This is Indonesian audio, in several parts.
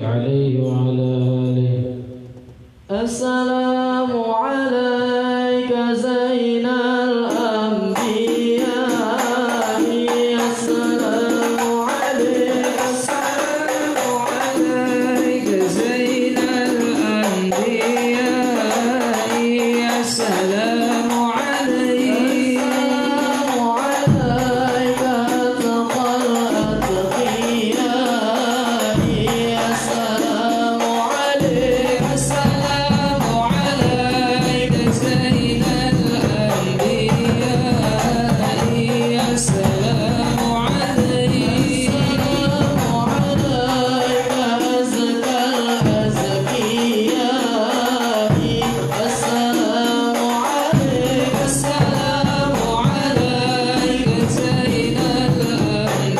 عليه وعلى آله. السلام عليك زين الأنبياء. السلام عليك، السلام عليك زين الأنبياء. السلام عليك، السلام عليك أتقى الأتقياء. السلام عليك، السلام عليك زين الأنبياء. السلام عليك، السلام عليك أزكى الأزكياء. السلام عليك، السلام عليك زين الأنبياء.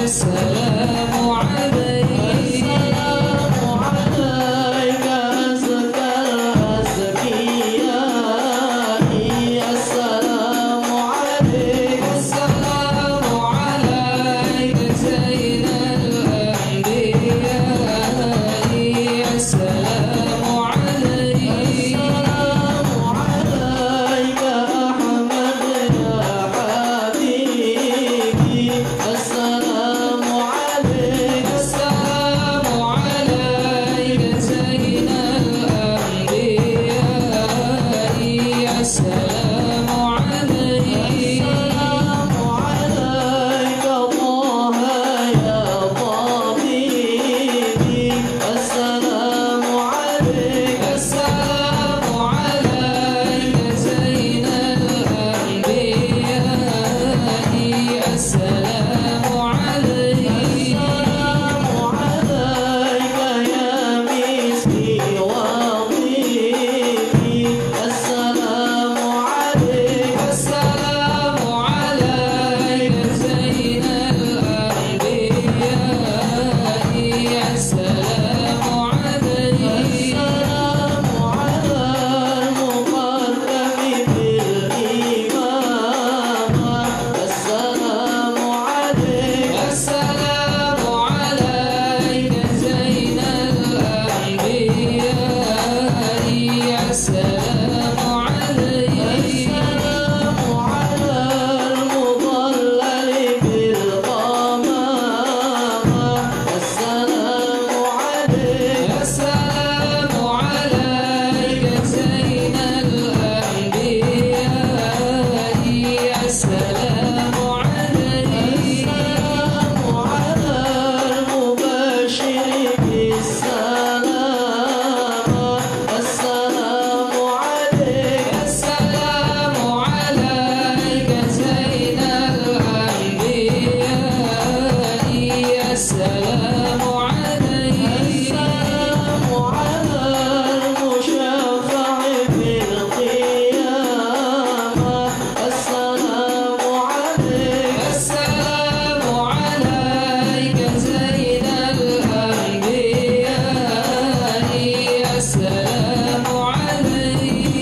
السلام عليك، السلام عليك أزكى الأزكياء. السلام عليك، السلام عليك زين الأنبياء. السلام عليك، السلام عليك أحمد يا حبيبي. السلام عليك، السلام عليك زين الأنبياء. السلام عليك، السلام عليك طه يا طبيبي. السلام عليك، السلام عليك زين الأنبياء. السلام عليك، السلام عليك يا مسكي وطيبي. السلام عليك، السلام عليك زين الأنبياء. السلام عليك، السلام على المقدم بالإمامة. السلام عليك، السلام عليك زين الأنبياء. السلام عليك، السلام على المضلل بالقمامة. السلام عليك، السلام عليك زين الأنبياء. السلام عليك، السلام على المبشر بالسلامة. السلام عليك، السلام عليك زين الأنبياء. السلام عليك، السلام على المشفع بالقيامة. السلام عليك، السلام عليك زين الأنبياء. السلام عليك.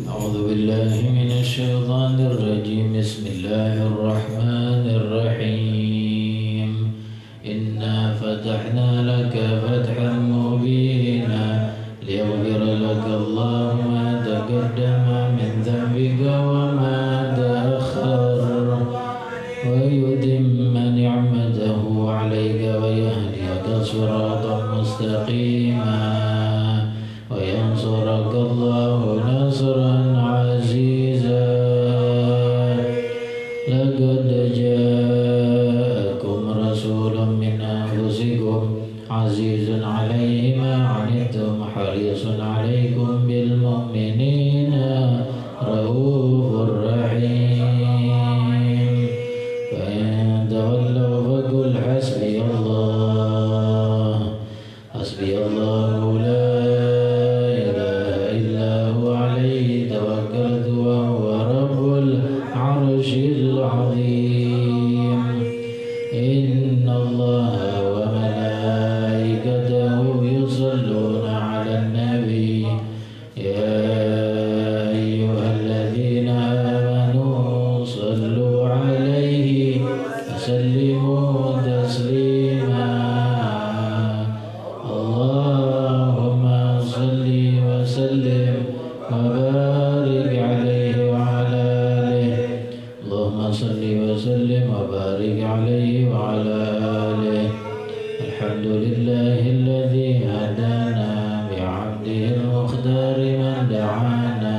أعوذ بالله من الشيطان الرجيم. بسم الله الرحمن الرحيم. إنا فتحنا لك فتحا مبينا ليغفر لك الله ما تقدم من ذنبك وما تأخر ويتم نعمته عليك ويهديك صراطا مستقيما وينصرك الله نصرا عزيزا. لقد جاءكم رسول من أنفسكم عزيز عليه ما عنتم حريص عليكم بالمؤمنين رؤوف رحيم. فإن تولوا فقل حسبي الله، حسبي الله لا إله إلا هو عليه توكلت وهو رب العرش العظيم. إن الله وملائكته يصلون على النبي. يا أيها الذين آمنوا صلوا عليه وسلموا عليه وعلى آله. الحمد لله الذي هدانا بعبده المختار من دعانا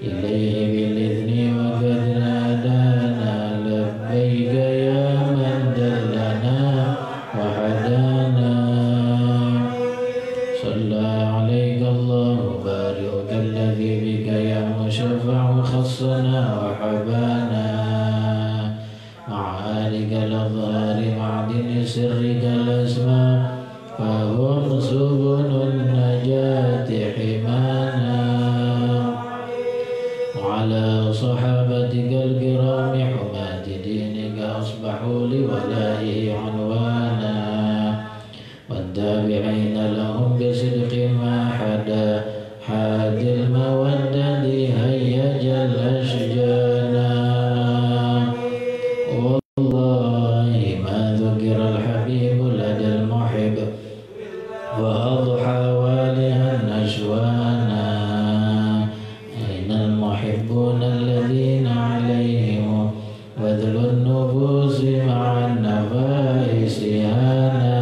إليه بالإذن وقد نادانا لبيك يا من دلنا وهدانا. صلى عليك الله بارئك الذي بك يا مشفع خصنا وحبانا مع آلك الأظهار معدن سرك الأسماء فهم سبل النجاة حمانا. وعلى صحابتك الكرام حماة دينك أصبحوا لولائه عنوانا والتابعين لهم بصدق ما حدا حاد المودة هيج الأشجانا. والله ما ذكر الحبيب لدى المحب وأضحى والها نشوانا. أين المحبون الذين عليهم بذل النفوس مع النفائس هانا.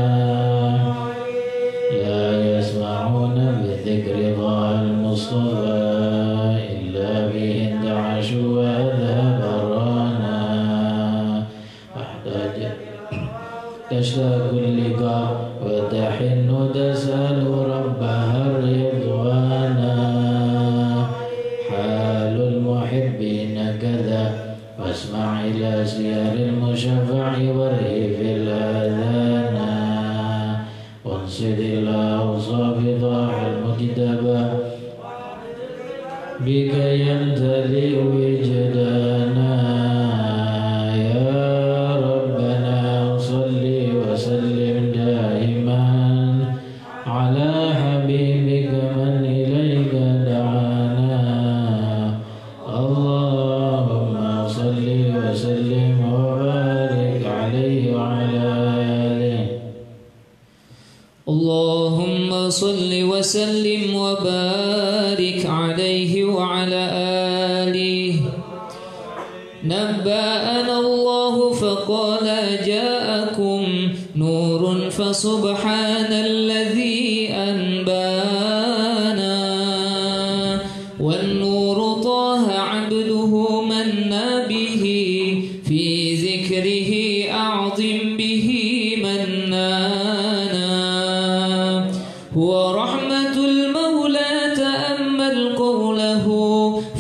لا يسمعون بذكر ضاع المصطفى إلا به انتعشوا وأذهب رانا. أحتاج تشتاق اللقاء وتحن تسأل ربها الرضوانا. حال المحبين كذا واسمع إلى سير المشفع وارهف الآذان وانصت إلى أوصاف ضاع المجتبى بك يمتلئ وجدانا. يا ربنا صل وسلم دائما على حبيبك من إليك دعانا. اللهم صل وسلم وبارك عليه وعلى آله. اللهم صل وسلم وبارك عليه وعلى آله. نبأنا الله فقال جاءكم نور فسبحان الذي أنبانا. والنور طه عبده منا به في ذكره أعظم به منانا. هو رحمة المولى تأمل قوله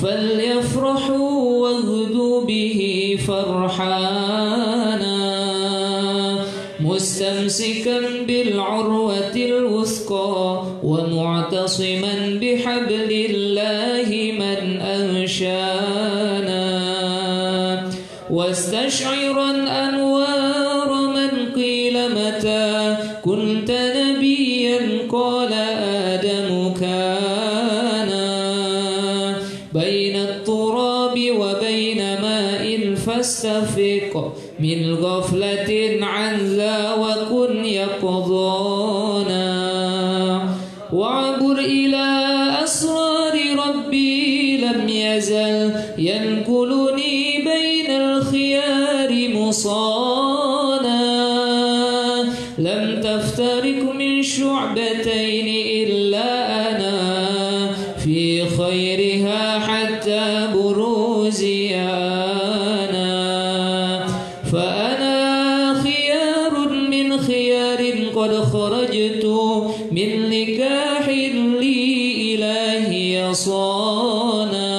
فليفرحوا واغدوا به فرحانا. مستمسكا بالعروة الوثقى ومعتصما بحبل الله من أنشانا. واستشعرا أنوار من قيل متى كنت نبيا قال آدم كانا. بين التراب وبين ماء فاستفق من غفلة عن ذا وكن يقظانا. وعبر إلى أسرار ربي لم يزل ينقلني بين الخيار مصانا. لم تفترق من شعبتين إلا أنا في خيرها حتى بروزيانا. فأنا خيار من خيار قد خرجت من نكاح لي إلهي صانا.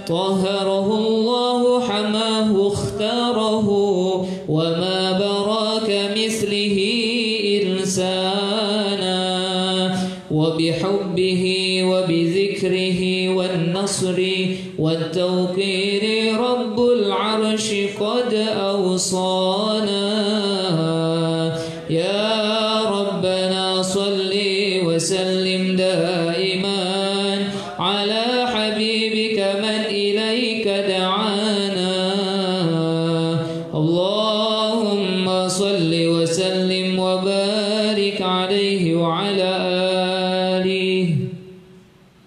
طهره الله حماه اختاره وما براك مثله إنسانا. وبحبه وبذكره والنصر والتوقير رب العرش قد أوصانا. يا ربنا صل وسلم دائما على حبيبك من إليك دعانا. اللهم صل وسلم وبارك عليه وعلى آله.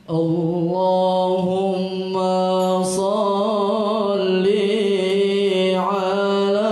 اللهم صل على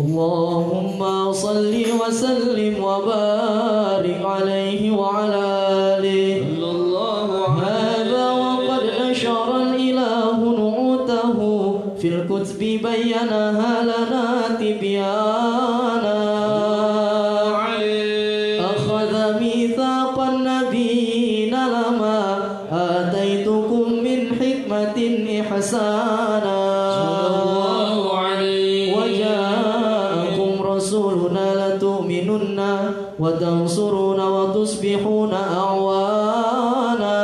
اللهم صل وسلم وبارك عليه وعلى آله. هذا وقد نشر الإله نعوته في الكتب بينها لنا تبيانا. أخذ ميثاق النبيين لما آتيتكم من حكمة إحسانا. رسولنا لتؤمنن وتنصرون وتصبحون أعوانا.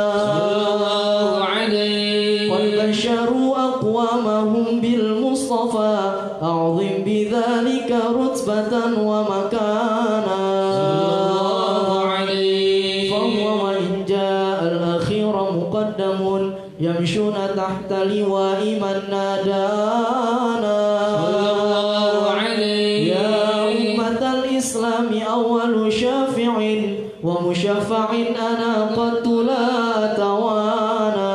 قد بشروا أقوامهم بالمصطفى أعظم بذلك رتبة ومكانا. فهو وإن جاء الأخير مقدم يمشون تحت لواء من نادانا. الإسلام أول شافع ومشفع أنا قد لا أتوانا.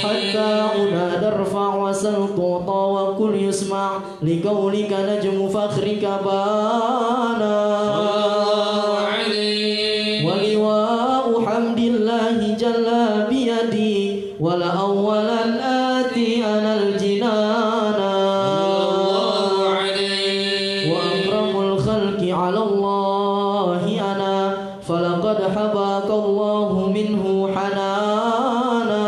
حتى أنادى ارفع وسل تعطى وكل يسمع لقولك نجم فخرك بانا. ولواء حمد الله جل بيدي ولأولا آتي أنا الجنانا. على الله أنا فلقد حباك الله منه حنانا.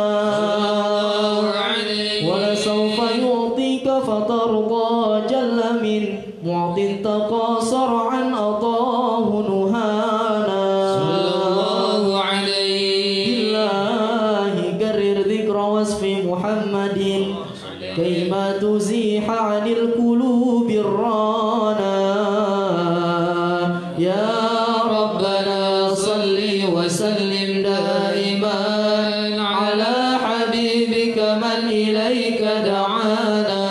ولسوف يعطيك فترضى جل من معط تقاصر عن أطاه نهانا. بالله كرر ذكر وصف محمد كيما تزيح عن القلوب الرانا. يا ربنا صل وسلم دائما على حبيبك من إليك دعانا.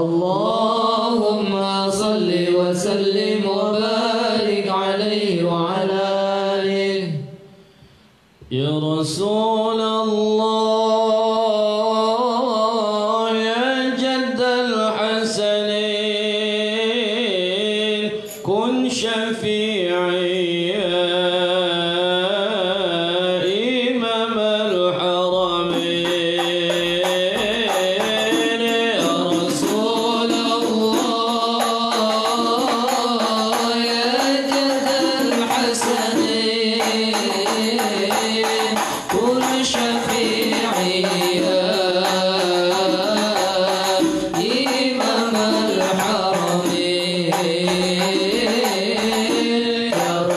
اللهم صل وسلم وبارك عليه وعلى آله. يا رسول الله يا جد الحسنين كن شفيعي يا إمام الحرمين. يا رسول الله يا جد الحسنين كن شفيعي يا إمام الحرمين.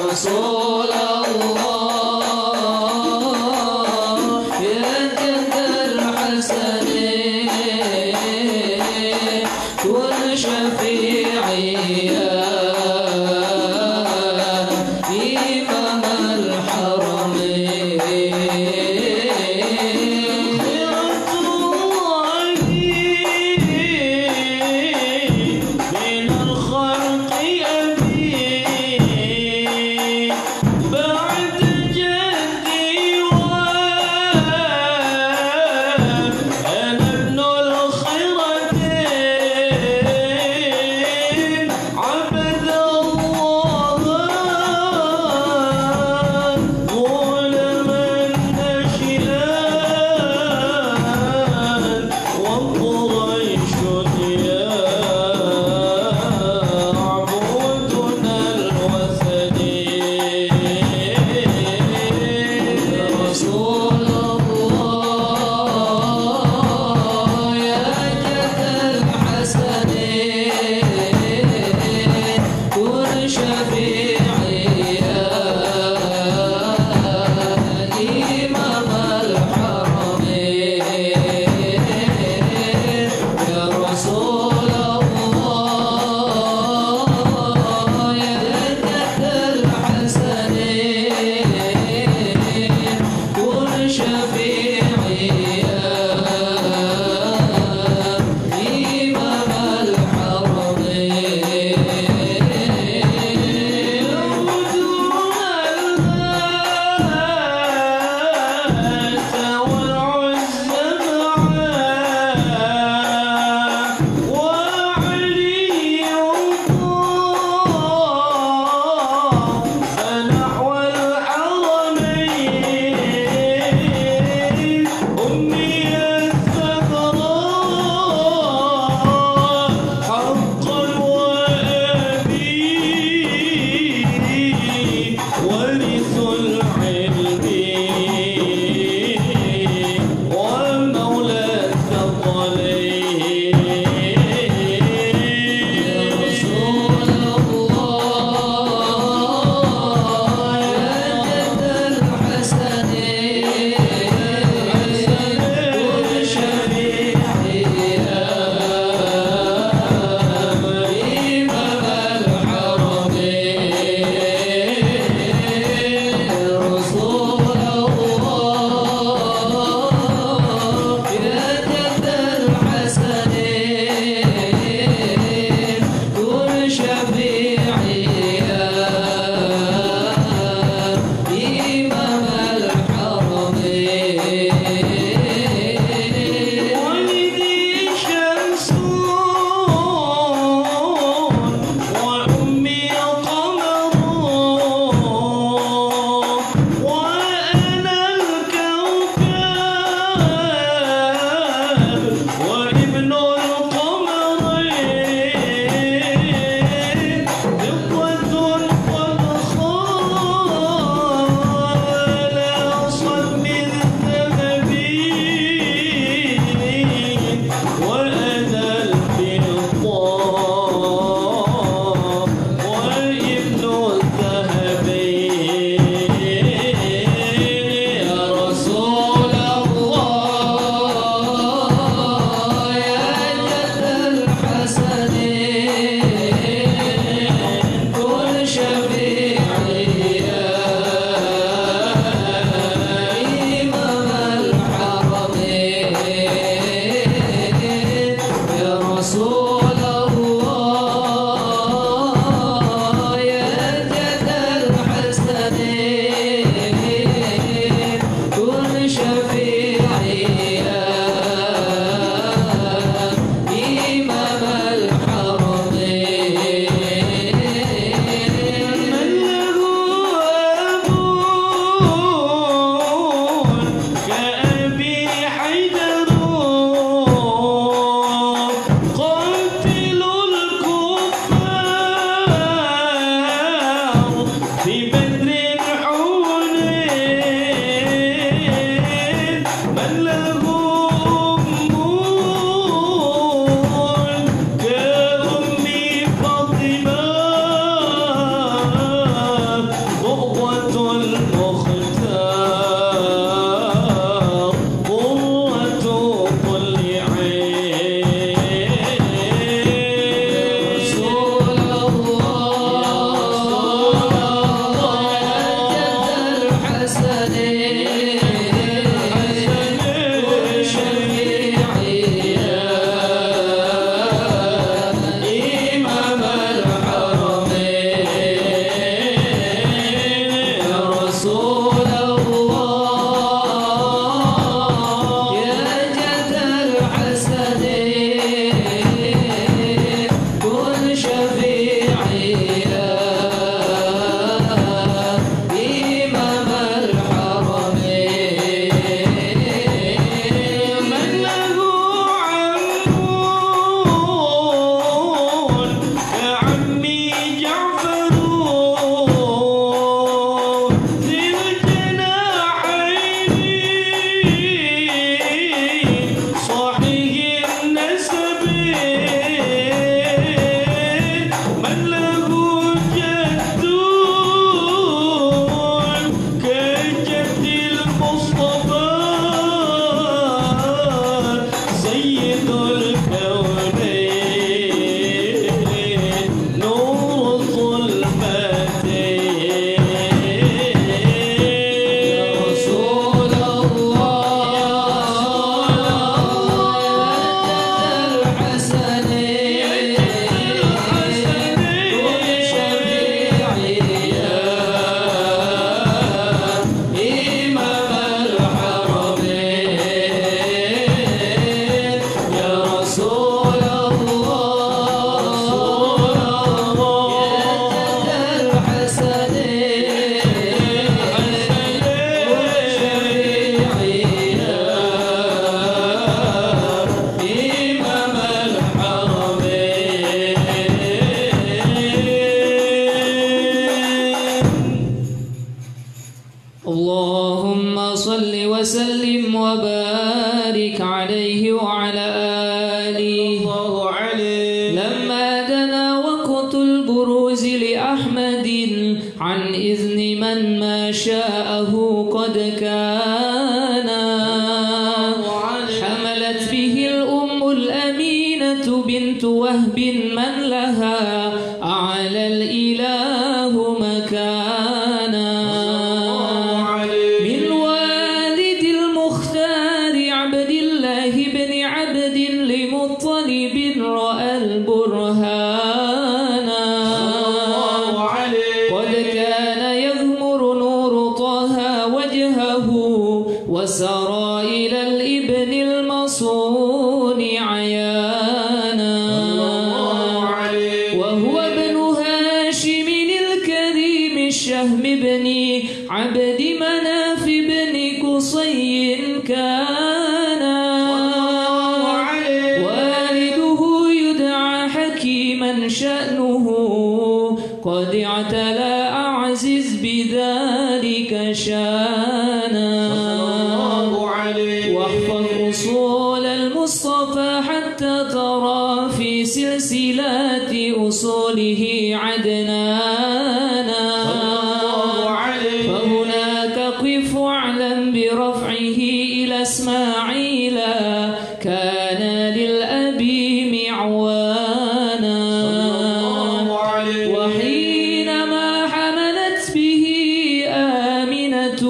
رسول الله يا جد الحسنين كن شفيعي يا إمام الحرمين. خيرة الله بين الخلق بعد اللهم صل وسلم وبارك عليه وعلى آله. لما دنا وقت البروز لأحمد عن إذن من ما شاءه قد كان، حملت به الأم الأمينة بنت وهب من لها أعلى الإله مكانا، من والد المختار عبد الله بن عبد لمطلب رأى البرهان، قد كان يغمر نور طه وجهه وسرى إلى الابن المصون عيانا، وهو ابن هاشم الكريم الشهم بن عبد مناف بن قصي كان، والده يدعى حكيما شأنه قد اعتلى أعزز بذلك شانا، واحفظ أصول المصطفى حتى ترى في سلسلات أصوله عدنانا، فهناك قف واعلم برفعه إلى إسماعيل كان للأبي معوانا، وحينما حملت به آمنة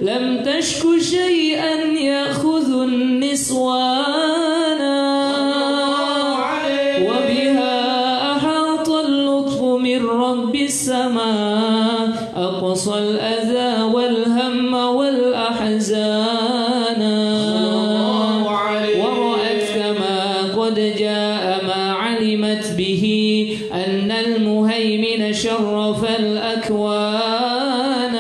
لم تشك شيئا يأخذ النسوانا، وبها أحاط اللطف من رب السماء أقصى الأذى والهم والأحزان، ورأت كما قد جاء ما علمت به أن المهيمن شرف الأكوان،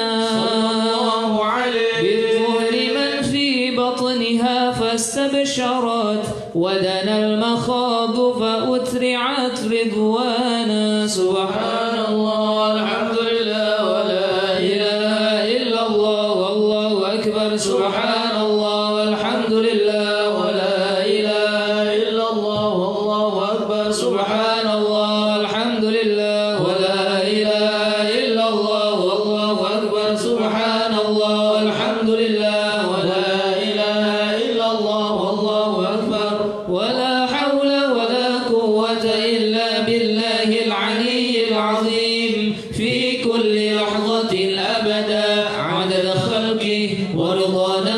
بالظهر من في بطنها فاستبشرت ودنا المخاض فأترعت رضوانا. سبحان الله الحمد لله ولا إله إلا الله والله أكبر. سبحان الله والحمد لله ولا إله إلا الله والله أكبر. سبحان الله والحمد لله ولا إله إلا الله والله أكبر.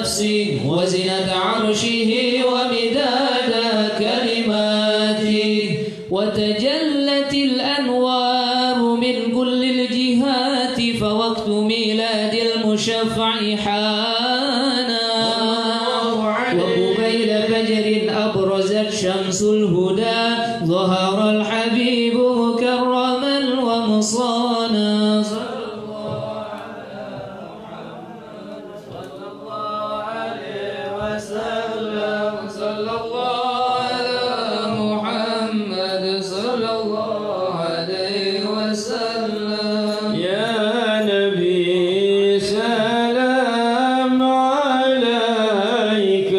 نفسي وزنة عرشه ومداد كلماته وتجلت الأنوار من كل الجهات فوقت ميلاد المشفع حانا وقبيل فجر أبرزت شمس الهدى ظهر الحبيب مكرما ومصانا سلام عليك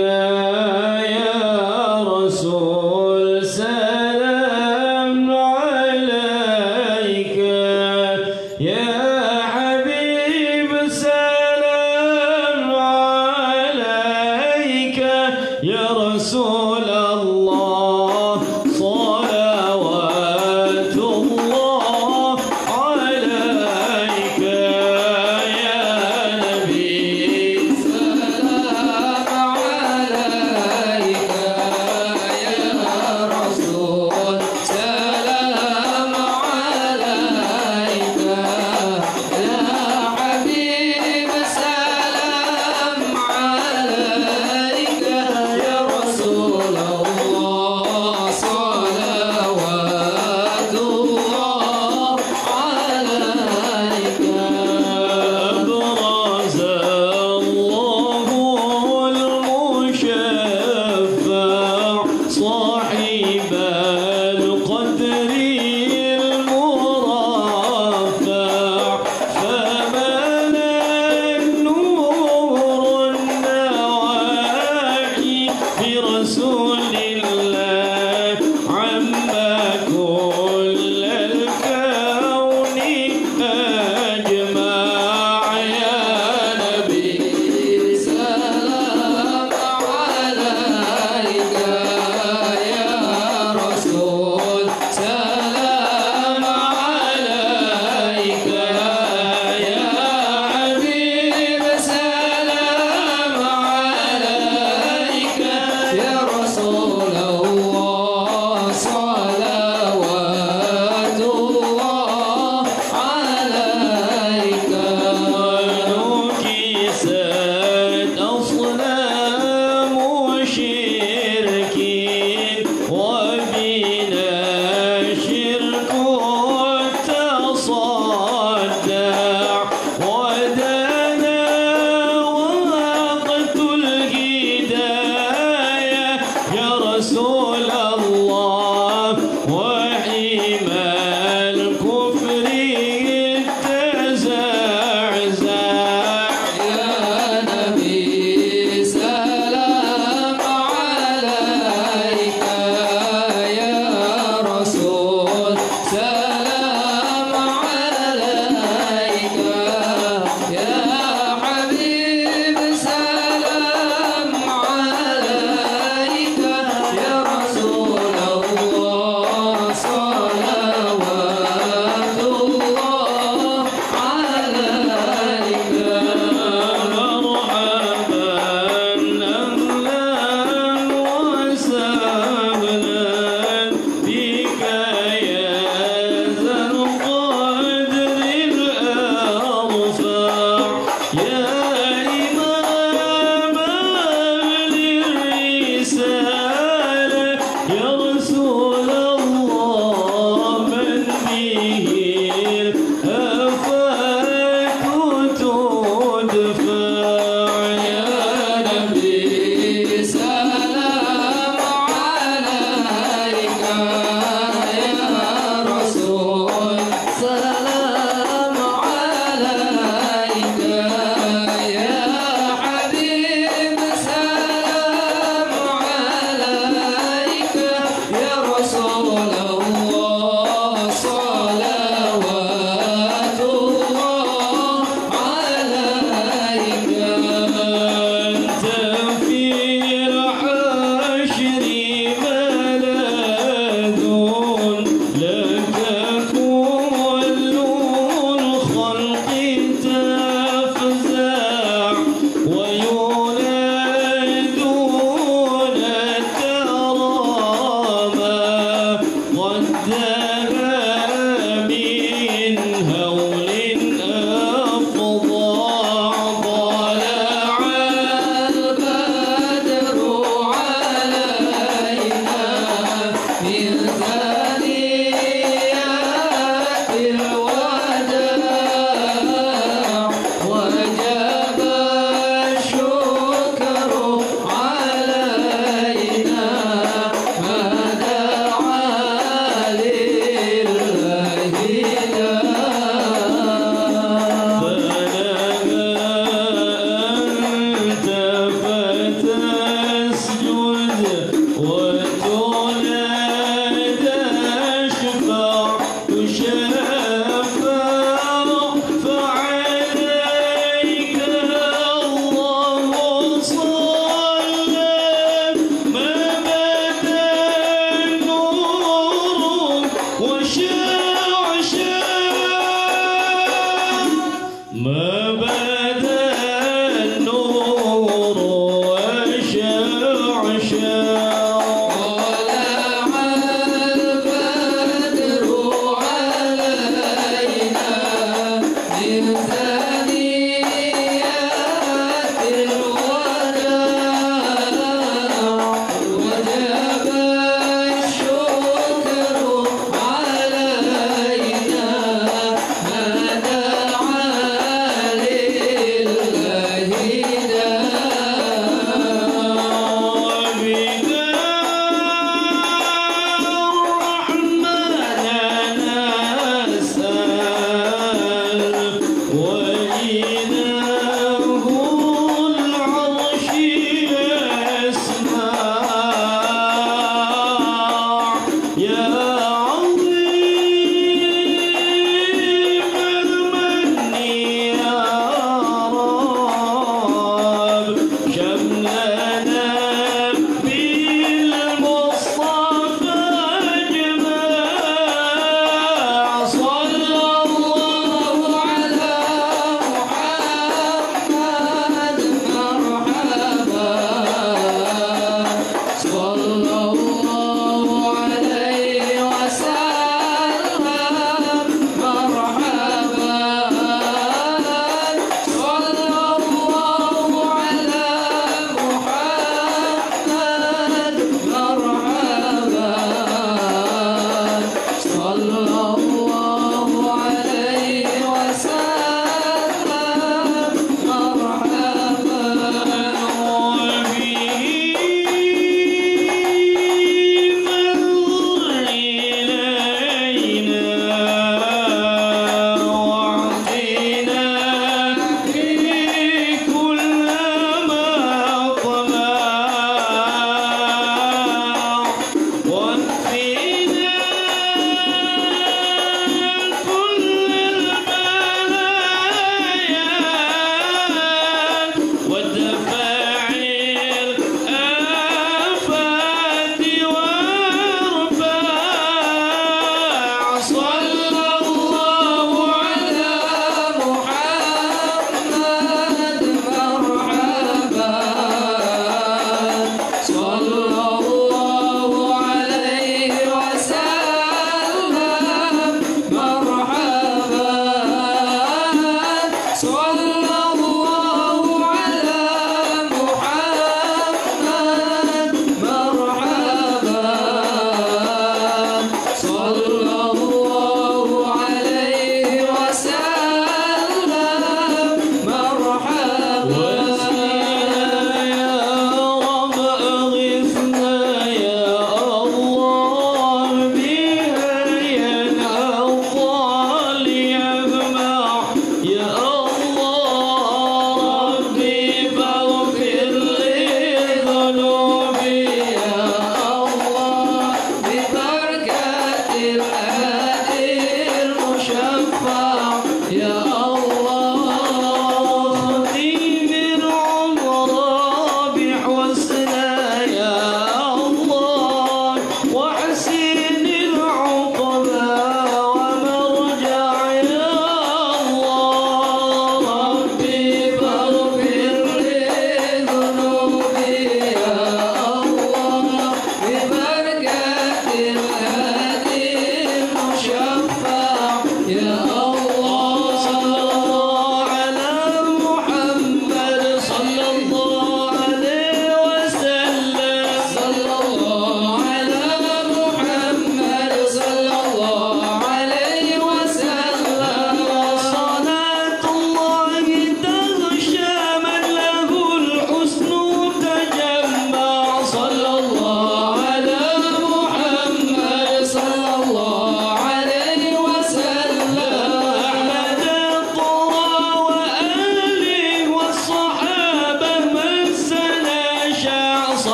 علينا ما دعا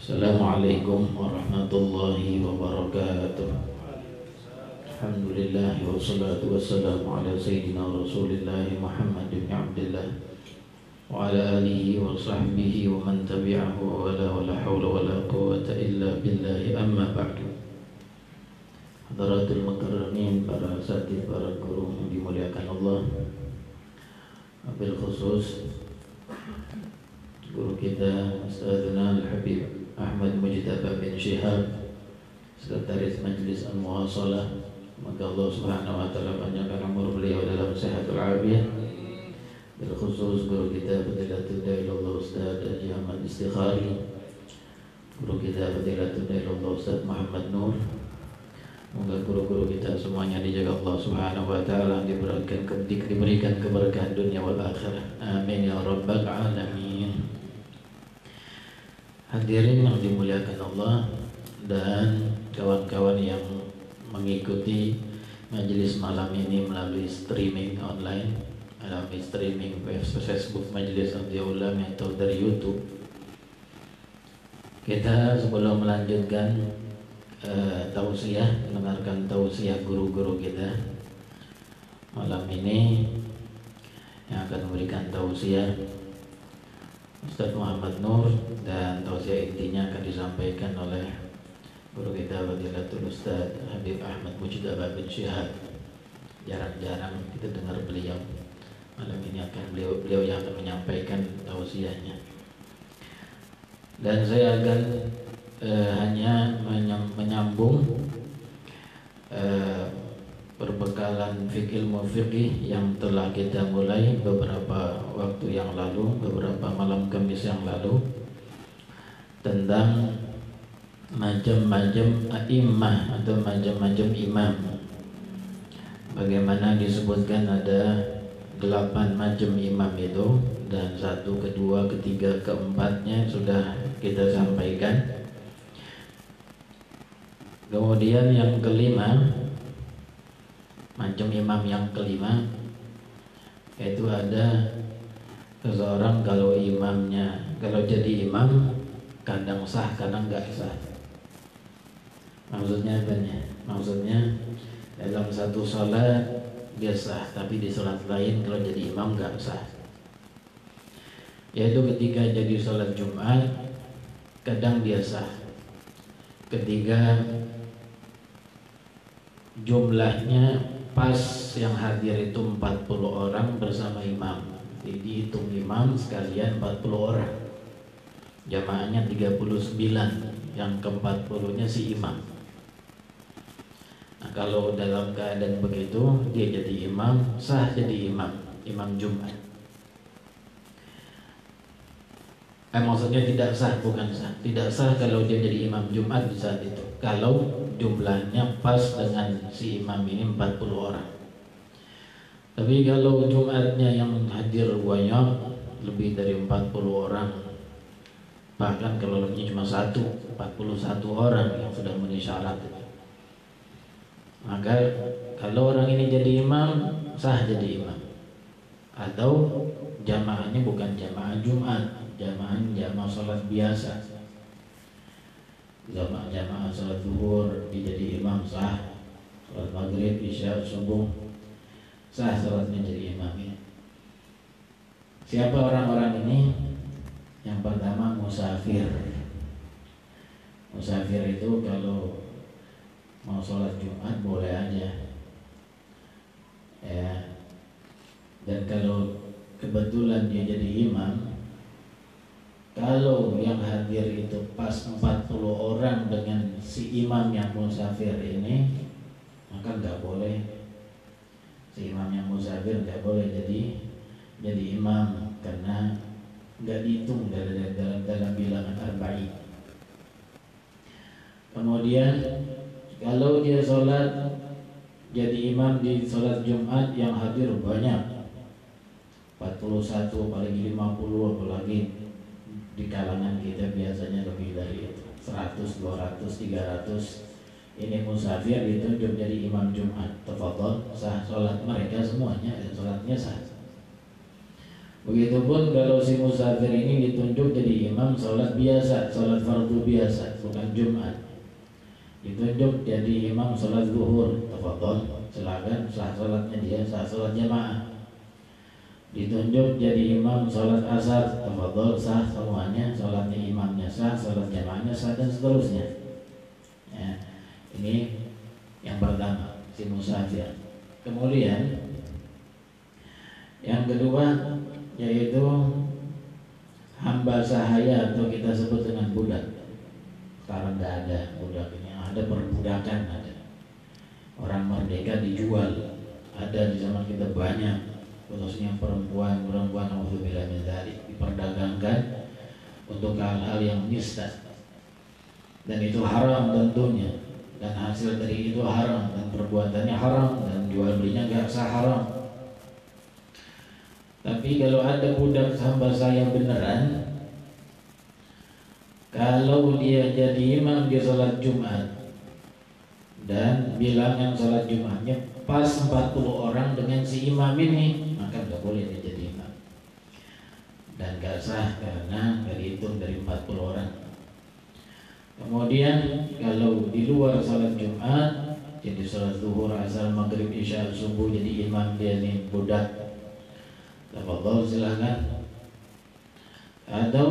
Assalamualaikum warahmatullahi wabarakatuh. Alhamdulillah wassalatu wassalamu ala sayyidina Rasulillah Muhammad bin Abdullah wa ala alihi wa sahbihi wa man tabi'ahu wa la hawla wa la quwwata illa billahi, amma ba'du. Hadaratul mukarramin, para asatidz, para guru yang dimuliakan Allah, wabil khusus guru kita Ustadzuna Al-Habib Ahmad Mujtaba bin Syihab, Sekretaris Majelis Al-Muwasalah. Maka Allah Subhanahu wa taala panjangkan umur beliau dalam sehatul afiat. Bil khusus guru kita Fadilatul Dailullah Ustaz Haji Ahmad Istikhari, guru kita Fadilatul Dailullah Ustaz Muhammad Nur. Semoga guru-guru kita semuanya dijaga Allah Subhanahu wa taala, diberikan keberkahan dunia wal akhirah. Amin ya rabbal alamin. Hadirin yang dimuliakan Allah dan kawan-kawan yang mengikuti majelis malam ini melalui streaming online, melalui streaming Facebook Majelis Aulia Ulama atau dari YouTube. Kita sebelum melanjutkan tausiah, mendengarkan tausiah guru-guru kita malam ini, yang akan memberikan tausiah Ustaz Muhammad Nur, dan tausiah intinya akan disampaikan oleh guru kita Fadilatul Ustaz Habib Ahmad Mujtaba bin Syihab. Jarang-jarang kita dengar beliau. Malam ini akan beliau yang akan menyampaikan tausiahnya. Dan saya akan hanya menyambung perbekalan ilmu fikih yang telah kita mulai beberapa waktu yang lalu, beberapa malam Kamis yang lalu, tentang macam-macam a'immah atau macam-macam imam. Bagaimana disebutkan ada 8 macam imam itu, dan 1, 2, 3, 4-nya sudah kita sampaikan. Kemudian yang kelima, macam imam yang kelima, yaitu ada seseorang kalau jadi imam kadang sah, kadang nggak sah. Maksudnya apa ya? Maksudnya dalam satu sholat dia sah, tapi di sholat lain kalau jadi imam nggak sah. Yaitu ketika jadi sholat Jumat kadang dia sah ketika jumlahnya pas yang hadir itu 40 orang bersama imam. Jadi dihitung imam sekalian 40 orang, jamaahnya 39, yang ke-40-nya si imam. Nah, kalau dalam keadaan begitu dia jadi imam, sah jadi imam Jumat. Maksudnya tidak sah, bukan sah. Tidak sah kalau dia jadi imam Jumat di saat itu, kalau jumlahnya pas dengan si imam ini 40 orang. Tapi kalau Jumatnya yang hadir banyak, lebih dari 40 orang, bahkan kalau lebihnya cuma 41 orang yang sudah memenuhi syarat itu, maka kalau orang ini jadi imam, sah jadi imam. Atau jamaahnya bukan jamaah Jumat, jamaah sholat biasa, jamaah sholat zuhur, dia jadi imam sah. Sholat maghrib, isya, subuh, sah sholatnya jadi imam ini. Siapa orang-orang ini? Yang pertama musafir. Musafir itu kalau mau sholat Jumat boleh aja, ya. Dan kalau kebetulan dia jadi imam, kalau yang hadir itu pas 40 orang dengan si imam yang musafir ini, maka nggak boleh. Si imam yang musafir nggak boleh jadi imam, karena nggak dihitung dalam bilangan arba'in. Kemudian kalau dia sholat jadi imam di sholat Jumat yang hadir banyak, 41, paling 50, apalagi di kalangan kita biasanya lebih dari itu, 100, 200, 300. Ini musafir ditunjuk jadi imam Jumat, tafadhol, sah sholat mereka semuanya, dan sholatnya sah. Begitupun kalau si musafir ini ditunjuk jadi imam sholat biasa, sholat fardu biasa, bukan Jumat. Ditunjuk jadi imam sholat zuhur, tafadhol, silakan sah sholatnya dia, sah sholat jamaah. Ditunjuk jadi imam sholat asar, tafadhol, sah semuanya, sholatnya imamnya sah, sholat jamaahnya sah, dan seterusnya. Ya, ini yang pertama, si musafir. Kemudian yang kedua yaitu hamba sahaya atau kita sebut dengan budak. Sekarang tidak ada budak ini, ada perbudakan, ada orang merdeka dijual, ada di zaman kita banyak, khususnya perempuan alhamdulillah diperdagangkan untuk hal-hal yang nista, dan itu haram tentunya, dan hasil dari itu haram, dan perbuatannya haram, dan jual belinya gak sah, haram. Tapi kalau ada budak hamba saya beneran, kalau dia jadi imam di sholat Jumat dan bilangan sholat Jumatnya pas 40 orang dengan si imam ini, maka nggak boleh dia jadi imam, dan gak sah karena nggak dihitung dari 40 orang. Kemudian kalau di luar sholat Jumat, jadi sholat zuhur, asar, maghrib, isya, subuh, jadi imam dia nih budak, tafadhol silakan. Atau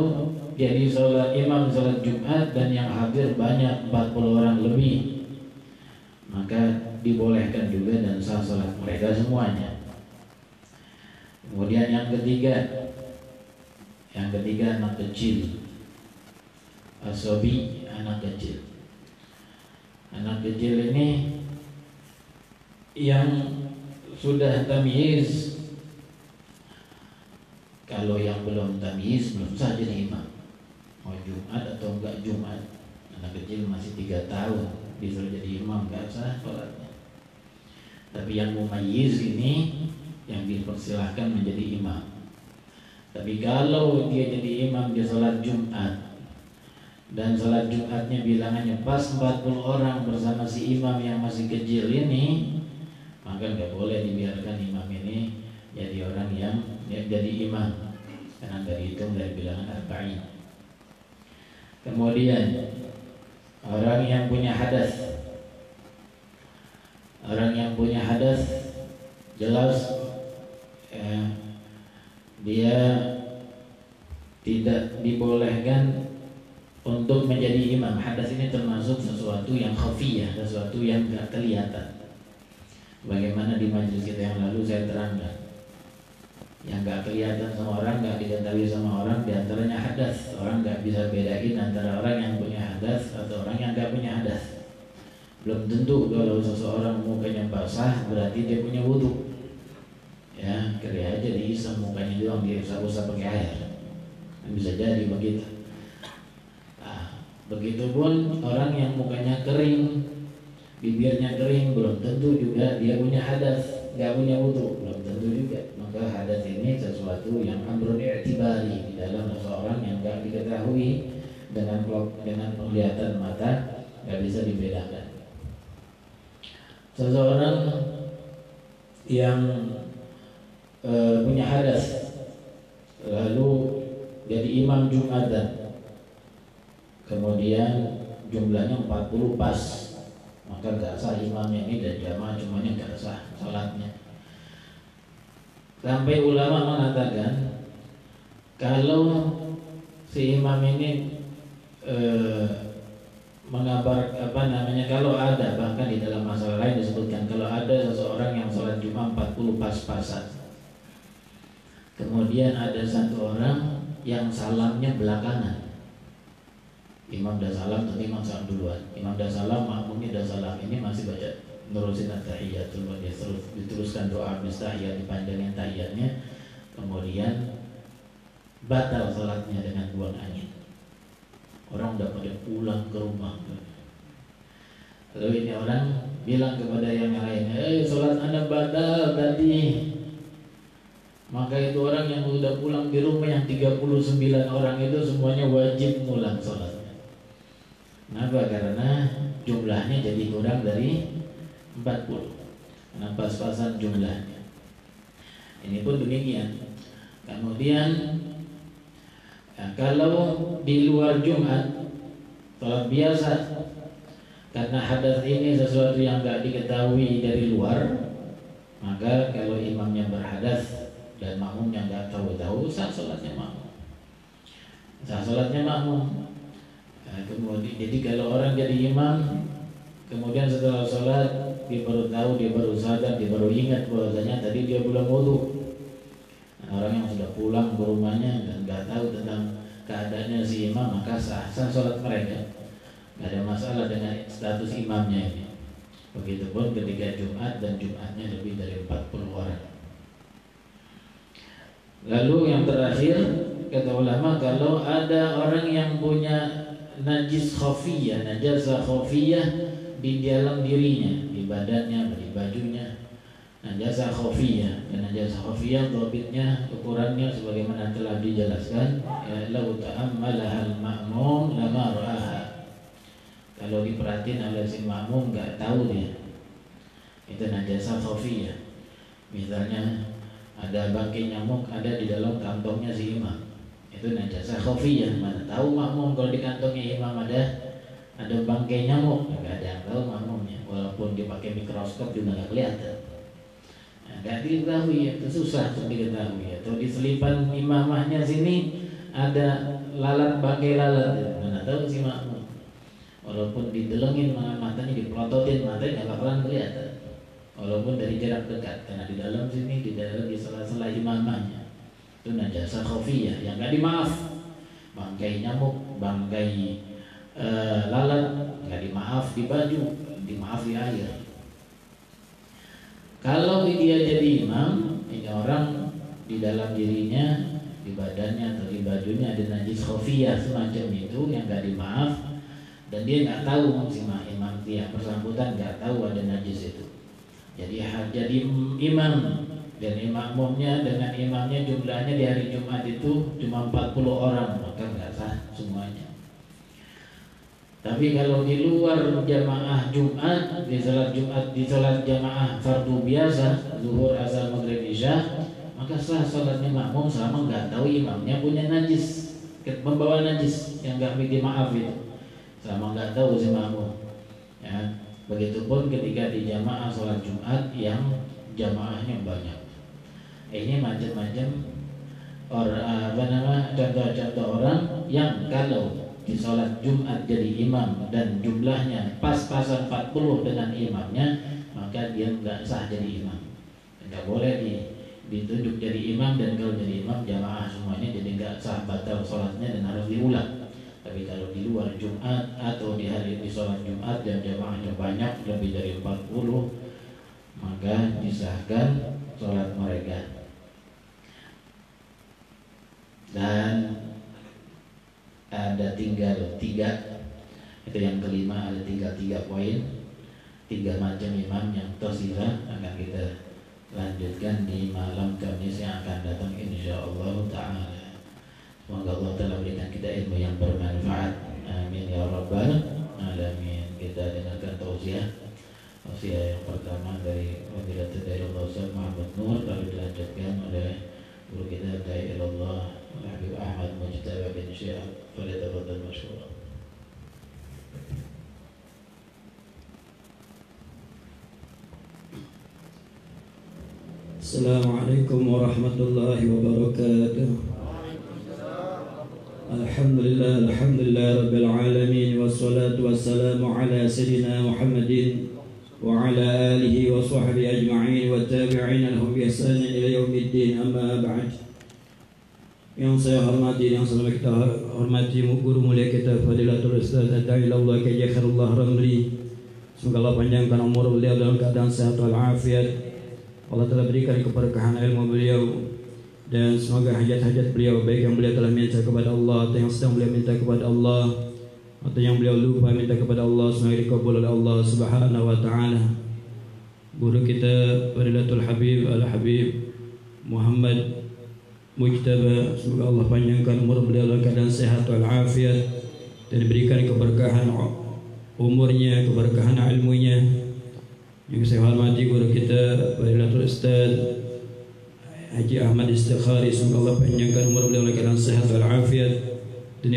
jadi sholat imam sholat Jumat dan yang hadir banyak 40 orang lebih, maka dibolehkan juga dan sah sholat mereka semuanya. Kemudian yang ketiga anak kecil, asobi, anak kecil. Anak kecil ini yang sudah tamyiz. Kalau yang belum tamyiz belum sah jadi imam, mau Jumat atau enggak Jumat. Anak kecil masih 3 tahun disuruh jadi imam, enggak sah sholatnya. Tapi yang mumayyiz ini yang dipersilahkan menjadi imam. Tapi kalau dia jadi imam di sholat Jumat dan sholat Jumatnya bilangannya pas 40 orang bersama si imam yang masih kecil ini, maka enggak boleh dibiarkan imam ini jadi orang yang jadi imam, karena nggak dihitung dari bilangan arba'in. Kemudian orang yang punya hadas, jelas dia tidak dibolehkan untuk menjadi imam. Hadas ini termasuk sesuatu yang khafiyah, sesuatu yang nggak kelihatan. Bagaimana di majelis kita yang lalu saya terangkan, yang gak kelihatan sama orang, gak diketahui sama orang, diantaranya hadas. Orang gak bisa bedain antara orang yang punya hadas atau orang yang gak punya hadas. Belum tentu kalau seseorang mukanya basah berarti dia punya wudhu. Ya, kira aja diisam mukanya doang, dia usah pakai air, bisa jadi begitu. Nah, begitupun orang yang mukanya kering, bibirnya kering, belum tentu juga dia punya hadas, gak punya wudhu, belum tentu juga. Maka hadas ini sesuatu yang amrun i'tibari di dalam seseorang yang gak diketahui dengan penglihatan mata, gak bisa dibedakan. Seseorang yang punya hadas lalu jadi imam Jumatan, kemudian jumlahnya 40 pas, maka gak sah imamnya ini dan jamaah semuanya gak sah salatnya. Sampai ulama mengatakan kalau si imam ini mengabar kalau ada, bahkan di dalam masalah lain disebutkan kalau ada seseorang yang sholat Jumat 40 pas-pasan, kemudian ada satu orang yang salamnya belakangan, imam dah salam, tapi imam salam duluan, imam dah salam, makmumnya dah salam, ini masih baca nerusin at-tahiyatul wa diteruskan doa habis tahiyat, dipanjangin tahiyatnya, kemudian batal salatnya dengan buang angin. Orang udah pada pulang ke rumah. Lalu ini orang bilang kepada yang lain, salat anda batal tadi. Maka itu orang yang udah pulang di rumah yang 39 orang itu semuanya wajib ngulang salatnya. Kenapa? Karena jumlahnya jadi kurang dari 40, karena pas-pasan jumlahnya. Ini pun demikian. Kemudian kalau di luar Jumat sholat biasa, karena hadas ini sesuatu yang nggak diketahui dari luar, maka kalau imamnya berhadas dan makmumnya nggak tahu-tahu, sah sholatnya makmum. Sah sholatnya makmum. Kemudian jadi kalau orang jadi imam, kemudian setelah sholat dia baru tahu, dia baru sadar, dia baru ingat bahwasanya tadi dia belum wudu. Orang yang sudah pulang ke rumahnya dan nggak tahu tentang keadaannya si imam, maka sah sholat mereka. Nggak ada masalah dengan status imamnya ini. Begitupun ketika Jumat dan Jumatnya lebih dari 40 orang. Lalu yang terakhir, kata ulama, kalau ada orang yang punya najis khafiyah, najasa khafiyah di dalam dirinya, di badannya, di bajunya, najasa khafiyah. Dan najasa khafiyah dhabitnya, ukurannya sebagaimana telah dijelaskan, ya lau ta'ammalaha al-ma'mum lama ra'aha. Kalau diperhatiin oleh si makmum nggak tahu dia, itu najasa khafiyah. Misalnya ada bangkai nyamuk ada di dalam kantongnya si imam, itu najasa khafiyah. Mana tahu makmum kalau di kantongnya imam ada bangkai nyamuk, nggak ada yang tahu makmumnya, walaupun dipakai mikroskop juga nggak kelihatan. Nggak diketahui, itu susah untuk diketahui. Atau di selipan imamahnya sini ada lalat, bangkai lalat, mana tahu si makmum, walaupun didelengin matanya, dipelototin matanya nggak bakalan kelihatan, walaupun dari jarak dekat, karena di dalam sini, di sela-sela imamahnya. Itu najasa khafiyah yang nggak dimaaf. Bangkai nyamuk, bangkai lalat nggak dimaaf di baju, dimaaf di air. Kalau dia jadi imam, ini orang di dalam dirinya, di badannya atau di bajunya ada najis khafiyah semacam itu yang nggak dimaaf, dan dia nggak tahu, si imam dia bersangkutan nggak tahu ada najis itu. Jadi imam dan makmumnya dengan imamnya jumlahnya di hari Jumat itu cuma 40 orang, maka nggak sah semuanya. Tapi kalau di luar jamaah Jumat, di salat jamaah fardu biasa, zuhur, asar, maghrib, isya, maka sah salatnya makmum selama nggak tahu imamnya punya najis, membawa najis yang nggak bikin maaf itu, selama nggak tahu si makmum. Ya, begitupun ketika di jamaah salat Jumat yang jamaahnya banyak. Ini macam-macam contoh-contoh orang yang kalau di sholat Jumat jadi imam dan jumlahnya pas-pasan 40 dengan imamnya, maka dia nggak sah jadi imam. Nggak boleh ditunjuk jadi imam, dan kalau jadi imam jamaah semuanya jadi nggak sah, batal sholatnya dan harus diulang. Tapi kalau di luar Jumat atau di hari di sholat Jumat dan jamaahnya banyak lebih dari 40, maka disahkan sholat mereka. Dan ada tinggal 3, itu yang kelima, ada tinggal 3 poin, 3 macam imam yang tersisa akan kita lanjutkan di malam Kamis yang akan datang insyaallah ta'ala. Semoga Allah telah berikan kita ilmu yang bermanfaat, amin ya rabbal alamin. Kita dengarkan tausiah yang pertama dari Fadilatul Ustaz Muhammad Nur, lalu dilanjutkan oleh guru kita Dai ilallah Habib Ahmad Mujtaba bin Syekh. Falyatafaddal masykuran. Assalamualaikum warahmatullahi wabarakatuh. Alhamdulillah rabbil alamin, wassalatu wassalamu ala sayyidina Muhammadin wa ala alihi wa sahbihi ajma'in wa tabi'in lahum bi ihsan ila yaumiddin, amma ba'd. Yang saya hormati, yang selalu kita hormati guru mulia kita Fadilatul Ustaz Da'ilullah Kiai Khairullah Ramli, semoga Allah panjangkan umur beliau dalam keadaan sehat walafiat. Allah telah berikan keberkahan ilmu beliau, dan semoga hajat-hajat beliau, baik yang beliau telah minta kepada Allah atau yang sedang beliau minta kepada Allah atau yang beliau lupa minta kepada Allah, semoga dikabul oleh Allah Subhanahu wa taala. Guru kita Fadilatul Habib Al-Habib Muhammad Mujtaba, semoga Allah panjangkan umur beliau dalam keadaan sehat walafiat dan diberikan keberkahan umurnya, keberkahan ilmunya. Yang saya hormati guru kita Fadilatul Ustaz Haji Ahmad Istikhari, semoga Allah panjangkan umur beliau dalam sehat wal afiat dan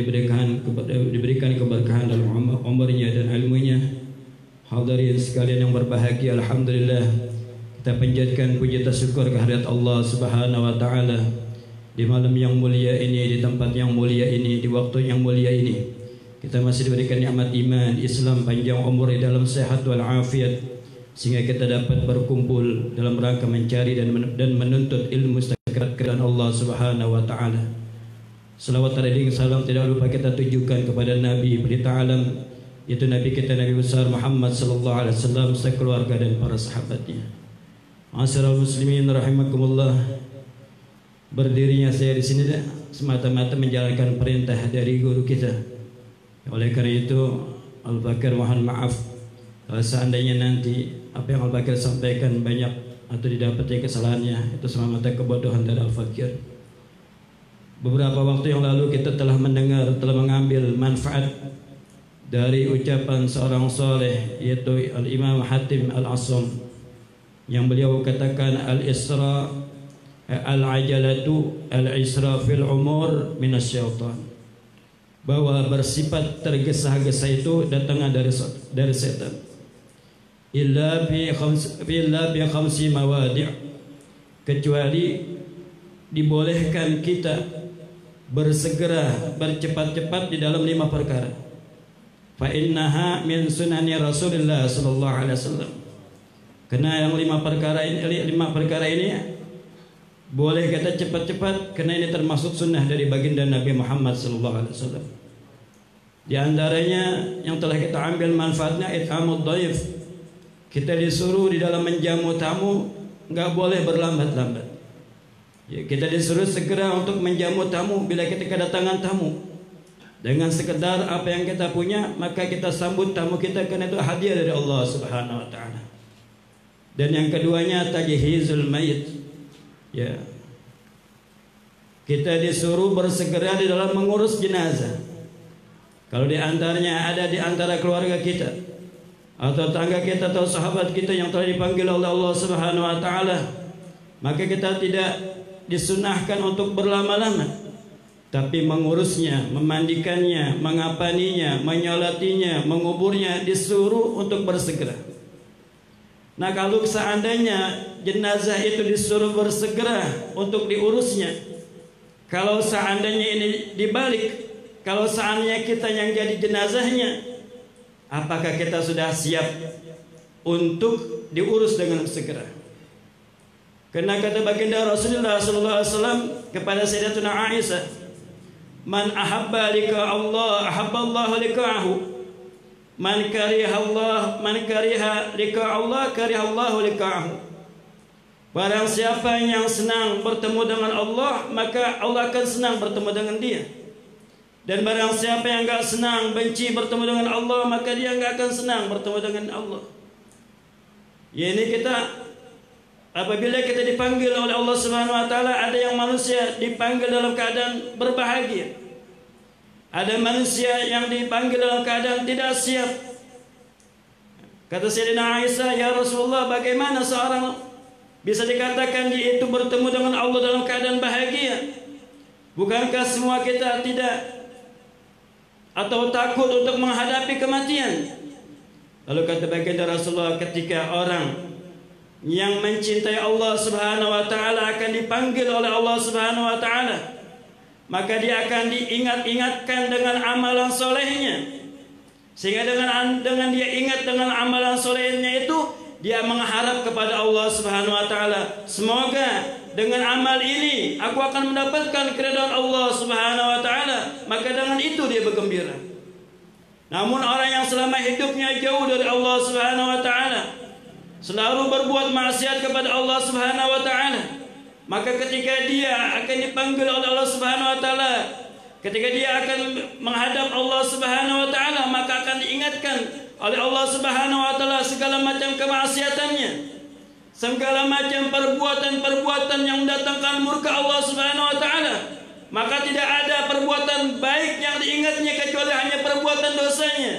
diberikan keberkahan dalam umurnya dan ilmunya. Hadirin sekalian yang berbahagia, alhamdulillah kita panjatkan puji syukur kehadirat Allah Subhanahu wa taala di malam yang mulia ini, di tempat yang mulia ini, di waktu yang mulia ini. Kita masih diberikan nikmat iman, Islam, panjang umur di dalam sehat wal afiat, sehingga kita dapat berkumpul dalam rangka mencari dan menuntut ilmu mustaqrat kepada Allah Subhanahu wa taala. Salawat dan salam tidak lupa kita tujukan kepada Nabi pelita alam, yaitu Nabi kita, Nabi besar Muhammad sallallahu alaihi wasallam, sekeluarga dan para sahabatnya. Ma'asyiral muslimin rahimakumullah. Berdirinya saya di sini semata-mata menjalankan perintah dari guru kita. Oleh karena itu, Al-Bakir mohon maaf kalau seandainya nanti apa yang Al-Bakir sampaikan banyak atau didapati kesalahannya, itu semata kebodohan dari Al-Bakir. Beberapa waktu yang lalu kita telah mengambil manfaat dari ucapan seorang soleh, yaitu Al-Imam Hatim Al-Asam, yang beliau katakan al-isra al-ajalatu al-isra fil umur minasyaitan, bahwa bersifat tergesa-gesa itu datangnya dari setan. Illa bi khamsi mawadi', kecuali dibolehkan kita bersegera bercepat-cepat di dalam 5 perkara. Fa innaha min sunani Rasulullah sallallahu alaihi wasallam. Karena yang 5 perkara ini boleh kita cepat-cepat, karena ini termasuk sunnah dari baginda Nabi Muhammad sallallahu alaihi wasallam. Di antaranya yang telah kita ambil manfaatnya it'amud dhaif. Kita disuruh di dalam menjamu tamu enggak boleh berlambat-lambat. Ya, kita disuruh segera untuk menjamu tamu bila kita kedatangan tamu. Dengan sekedar apa yang kita punya, maka kita sambut tamu kita, karena itu hadiah dari Allah Subhanahu wa taala. Dan yang keduanya tajhizul mayit. Ya. Kita disuruh bersegera di dalam mengurus jenazah. Kalau di antaranya ada di antara keluarga kita atau tangga kita atau sahabat kita yang telah dipanggil oleh Allah Subhanahu wa taala, maka kita tidak disunahkan untuk berlama-lama, tapi mengurusnya, memandikannya, mengapaninya, menyolatinya, menguburnya, disuruh untuk bersegera. Nah, kalau seandainya jenazah itu disuruh bersegera untuk diurusnya, kalau seandainya ini dibalik, kalau seandainya kita yang jadi jenazahnya, apakah kita sudah siap untuk diurus dengan segera? Karena kata baginda Rasulullah sallallahu alaihi wasallam kepada Sayyidatuna Aisyah, "Man ahabba liqa Allah, ahabba Allah liqa'ahu. Man kariha liqa Allah, kariha Allah liqa'ahu." Barang siapa yang senang bertemu dengan Allah, maka Allah akan senang bertemu dengan dia. Dan barang siapa yang enggak senang, benci bertemu dengan Allah, maka dia enggak akan senang bertemu dengan Allah. Ya, ini kita apabila kita dipanggil oleh Allah Subhanahu wa taala, ada yang manusia dipanggil dalam keadaan berbahagia. Ada manusia yang dipanggil dalam keadaan tidak siap. Kata Sayyidina Aisyah, "Ya Rasulullah, bagaimana seorang bisa dikatakan dia itu bertemu dengan Allah dalam keadaan bahagia? Bukankah semua kita tidak atau takut untuk menghadapi kematian?" Lalu kata baginda Rasulullah, ketika orang yang mencintai Allah Subhanahu wa taala akan dipanggil oleh Allah Subhanahu wa taala, maka dia akan diingat-ingatkan dengan amalan solehnya, sehingga dengan dia ingat dengan amalan solehnya itu, dia mengharap kepada Allah Subhanahu wa taala, semoga dengan amal ini aku akan mendapatkan keridhaan Allah Subhanahu wa taala, maka dengan itu dia bergembira. Namun orang yang selama hidupnya jauh dari Allah Subhanahu wa taala, selalu berbuat maksiat kepada Allah Subhanahu wa taala, maka ketika dia akan dipanggil oleh Allah Subhanahu wa taala, ketika dia akan menghadap Allah Subhanahu wa taala, maka akan diingatkan oleh Allah Subhanahu wa taala segala macam kemaksiatannya, segala macam perbuatan-perbuatan yang mendatangkan murka Allah Subhanahu wa taala. Maka tidak ada perbuatan baik yang diingatnya kecuali hanya perbuatan dosanya,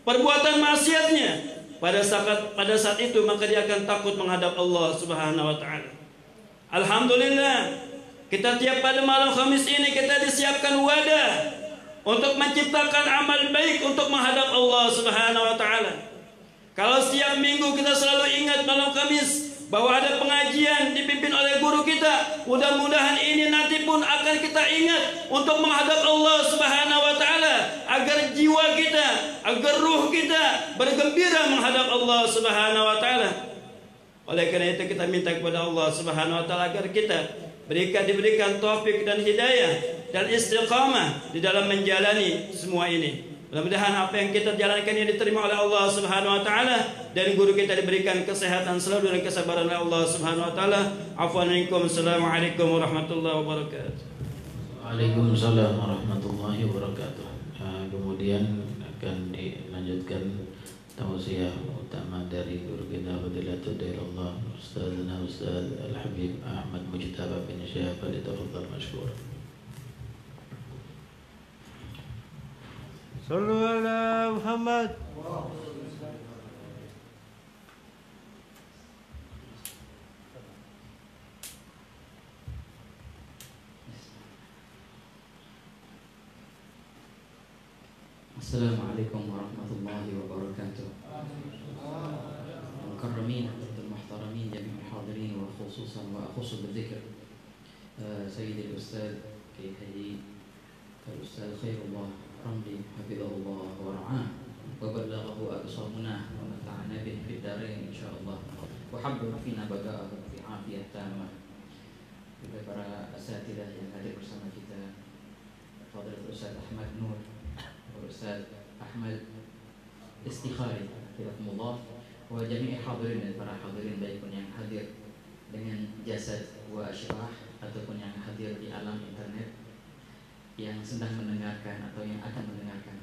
perbuatan maksiatnya. Pada saat itu maka dia akan takut menghadap Allah Subhanahu wa taala. Alhamdulillah, kita tiap pada malam Khamis ini kita disiapkan wadah untuk menciptakan amal baik untuk menghadap Allah Subhanahu wa taala. Kalau setiap minggu kita selalu ingat malam Khamis bahwa ada pengajian dipimpin oleh guru kita, mudah-mudahan ini nanti pun akan kita ingat untuk menghadap Allah Subhanahu wa taala, agar jiwa kita, agar ruh kita bergembira menghadap Allah Subhanahu wa taala. Oleh karena itu kita minta kepada Allah Subhanahu wa taala agar kita diberikan taufik dan hidayah dan istiqamah di dalam menjalani semua ini. Mudah-mudahan apa yang kita jalankan ini diterima oleh Allah Subhanahu wa taala, dan guru kita diberikan kesehatan selalu dan kesabaran oleh Allah Subhanahu wa taala. Afwan minkum. Assalamualaikum warahmatullahi wabarakatuh. Waalaikumsalam warahmatullahi wabarakatuh. Kemudian akan dilanjutkan tausiah utama dari guru kita Fadilatul Dairullah Ustazana Ustaz Al-Habib Ahmad Mujtaba bin Syekh. Falyatafaddal mashkur. Sallu ala Muhammad. Assalamualaikum warahmatullahi wabarakatuh. Mukarramin hadratul muhtaramin jami'ul hadirin wa khususan wa akhusu bidzikr Sayyidil Ustaz Kiai Haji Al-Ustaz Khairullah Ramli hafizahullah wa ra'ah wa ballaghahu aqsamuna wa mata'ana bih fid darain insyaallah wa habba fina baga'ahu fi afiyah tamah. Kepada para asatidzah yang hadir bersama kita, Fadilatul Ustaz Ahmad Nur, Ustaz Ahmad Istikhari hafizahullah, wa jami'i hadirin dan para hadirin baik pun yang hadir dengan jasad wa asyrah ataupun yang hadir di alam internet, yang sedang mendengarkan atau yang akan mendengarkan.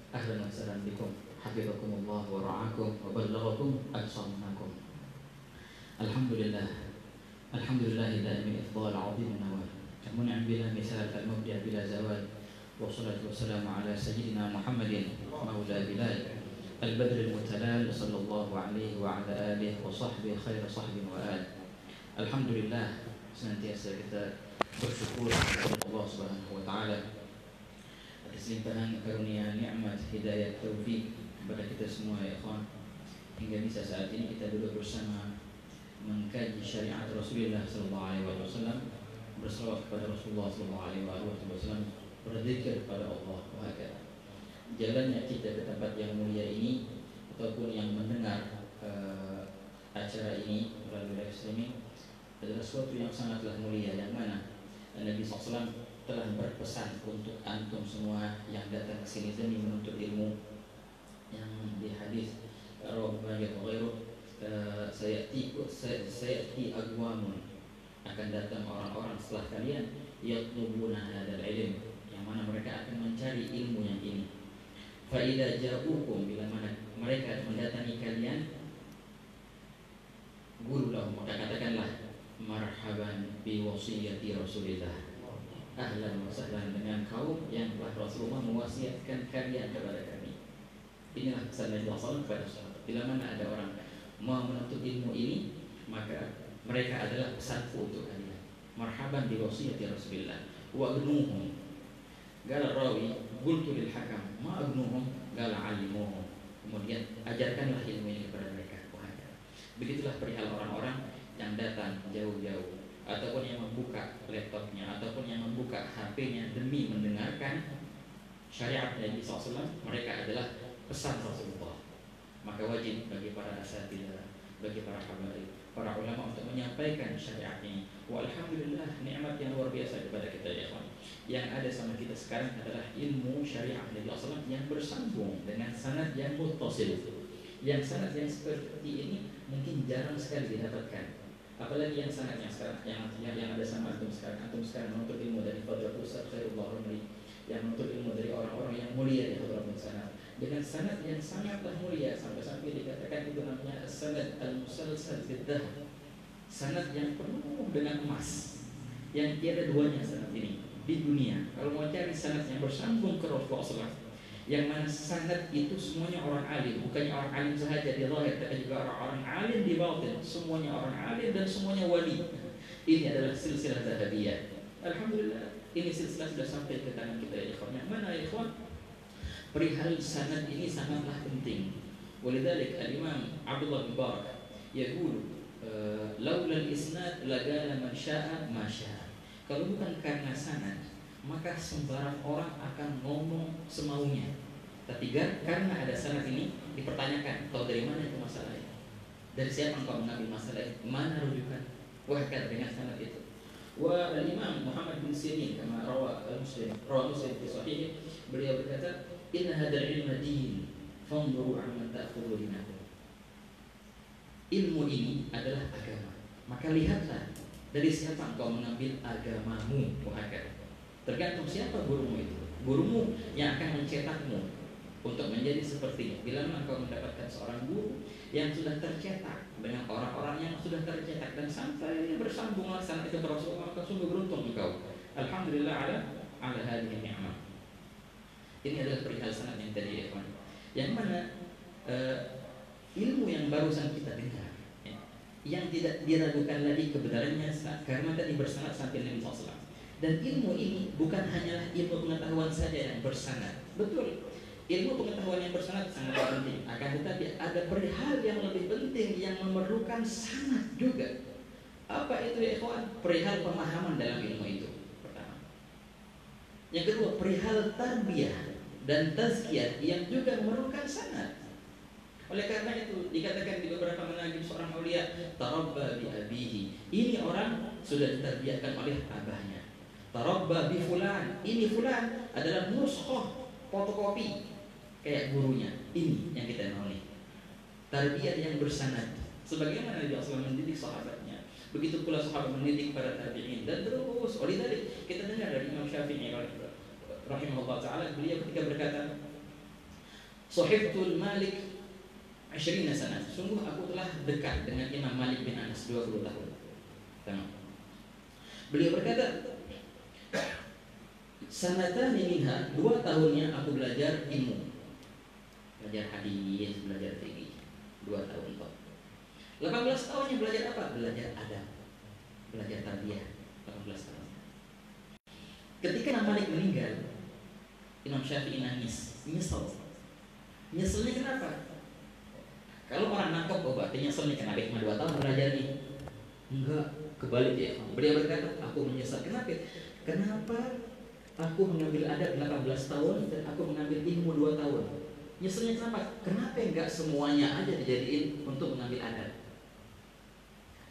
Ahlan wa sahlan bikum, hafizakumullah wa ra'akum wa ballaghakum aqsamakum. Alhamdulillah, alhamdulillah daimi ifdal azim nawal, mun'im bila misal al-mubdi' bila zawal, wa salatu wassalamu ala sayyidina Muhammadin maula bilal al-badr al-mutalal sallallahu alaihi wa ala alihi wa sahbihi khair sahbin wa al. Alhamdulillah, senantiasa kita bersyukur kepada Allah Subhanahu wa taala atas limpahan karunia nikmat hidayah taufik kepada kita semua ya ikhwan, hingga bisa saat ini kita duduk bersama mengkaji syariat Rasulullah sallallahu alaihi wasallam, berselawat kepada Rasulullah sallallahu alaihi wasallam, berzikir kepada Allah. Wahakala jalannya kita ke tempat yang mulia ini ataupun yang mendengar acara ini melalui live streaming adalah sesuatu yang sangatlah mulia, yang mana Nabi SAW telah berpesan untuk antum semua yang datang ke sini demi menuntut ilmu, yang di hadis Rawahu Ghairu, sayati agwamun, akan datang orang-orang setelah kalian yatlubuna hadzal ilm, yang mana mereka akan mencari ilmu yang ini. Fa idza ja'ukum, bila mana mereka mendatangi kalian, guru lahum, maka katakanlah marhaban bi wasiyati Rasulillah, ahlan wa sahlan dengan kaum yang telah Rasulullah mewasiatkan kalian kepada kami. Inilah pesan Nabi SAW kepada sahabat. Bila mana ada orang mau menuntut ilmu ini, maka mereka adalah pesanku untuk kalian. Marhaban bi wasiyati Rasulillah wa agnuhum, qala rawi qultu lil hakam ma agnuhum, qala alimuhum, kemudian ajarkanlah ilmu ini kepada mereka. Begitulah perihal orang-orang yang datang jauh-jauh ataupun yang membuka laptopnya ataupun yang membuka HP-nya demi mendengarkan syariat Nabi SAW. Mereka adalah pesan Rasulullah. Maka wajib bagi para asatidzah, bagi para habaib, para ulama untuk menyampaikan syariat ini. Walhamdulillah, nikmat yang luar biasa kepada kita ya kawan. Yang ada sama kita sekarang adalah ilmu syariat Nabi SAW yang bersambung dengan sanad yang muttasil. Yang sanad yang seperti ini mungkin jarang sekali didapatkan. Apalagi yang sanadnya sekarang, yang ada sama antum sekarang menuntut ilmu dari Fadilatul Ustaz Khairullah Ramli, yang menuntut ilmu dari orang-orang yang mulia di Hadratul Sanad, dengan sanad yang sangatlah mulia, sampai-sampai dikatakan itu namanya sanad al-musalsal bid-dhahab, sanad yang penuh dengan emas, yang tiada duanya sanad ini di dunia. Kalau mau cari sanad yang bersambung ke Rasulullah SAW, yang mana sanad itu semuanya orang alim, bukannya orang alim sahaja di zahir, tapi juga orang-orang alim di batin, semuanya orang alim dan semuanya wali. Ini adalah silsilah zahabiyah. Alhamdulillah, ini silsilah sudah sampai ke tangan kita ya ikhwan. Yang mana ya ikhwan? Perihal sanad ini sangatlah penting. Walidalik al-Imam Abdullah bin Barak yaqul laula al-isnad lagala man syaa ma syaa. Kalau bukan karena sanad, maka sembarang orang akan ngomong semaunya. Tapi karena ada sanad ini dipertanyakan, kau dari mana itu masalah ini? Dari siapa engkau mengambil masalah itu? Mana rujukan? Wah, dengan sanad itu. Wa al-Imam Muhammad bin Sirin kama rawa Muslim fi sahih, beliau berkata, "Inna hadzal ilma din, fanzuru amman ta'khudhu dinakum." Ilmu ini adalah agama. Maka lihatlah dari siapa engkau mengambil agamamu, muhakkad. Tergantung siapa gurumu itu. Gurumu yang akan mencetakmu untuk menjadi sepertinya. Bila engkau mendapatkan seorang guru yang sudah tercetak dengan orang-orang yang sudah tercetak dan sampai bersambung laksana itu terus, maka sungguh beruntung engkau. Alhamdulillah ala hadhihi ni'mah. Ini adalah perihal sanad yang tadi ya kawan. Yang mana ilmu yang barusan kita dengar, ya, yang tidak diragukan lagi kebenarannya karena tadi bersanad sampai Nabi SAW. Dan ilmu ini bukan hanyalah ilmu pengetahuan saja yang bersanad. Betul, ilmu pengetahuan yang bersanad sangat penting. Akan tetapi ada perihal yang lebih penting yang memerlukan sanad juga. Apa itu ya ikhwan? Perihal pemahaman dalam ilmu itu. Pertama. Yang kedua, perihal tarbiyah dan tazkiyah yang juga memerlukan sanad. Oleh karena itu dikatakan di beberapa manaqib seorang aulia, tarabba bi abihi. Ini orang sudah ditarbiyahkan oleh abahnya. Tarabba bi fulan. Ini fulan adalah nuskhoh, fotokopi kayak gurunya. Ini yang kita mau nih. Tarbiyah yang bersanad. Sebagaimana Nabi SAW mendidik sahabatnya, begitu pula sahabat mendidik para tabi'in dan terus. Oleh tadi kita dengar dari Imam Syafi'i rahimahullah taala, beliau ketika berkata, "Sahibtul Malik 20 sana." Sungguh aku telah dekat dengan Imam Malik bin Anas 20 tahun. Tamam. Beliau berkata, "Sanatani minha, 2 tahunnya aku belajar ilmu. Belajar hadis, belajar fikih. 2 tahun kok. 18 tahunnya belajar apa? Belajar adab. Belajar tarbiyah. 18 tahun. Ketika Imam Malik meninggal, Imam Syafi'i nangis, nyesel. Nyeselnya kenapa? Kalau orang nangkep, oh berarti nyesel nih, kenapa cuma 2 tahun belajar nih? Enggak, kebalik ya. Beliau berkata, aku menyesal. Kenapa? Kenapa aku mengambil adab 18 tahun dan aku mengambil ilmu 2 tahun? Nyeselnya kenapa? Kenapa enggak semuanya aja dijadiin untuk mengambil adab?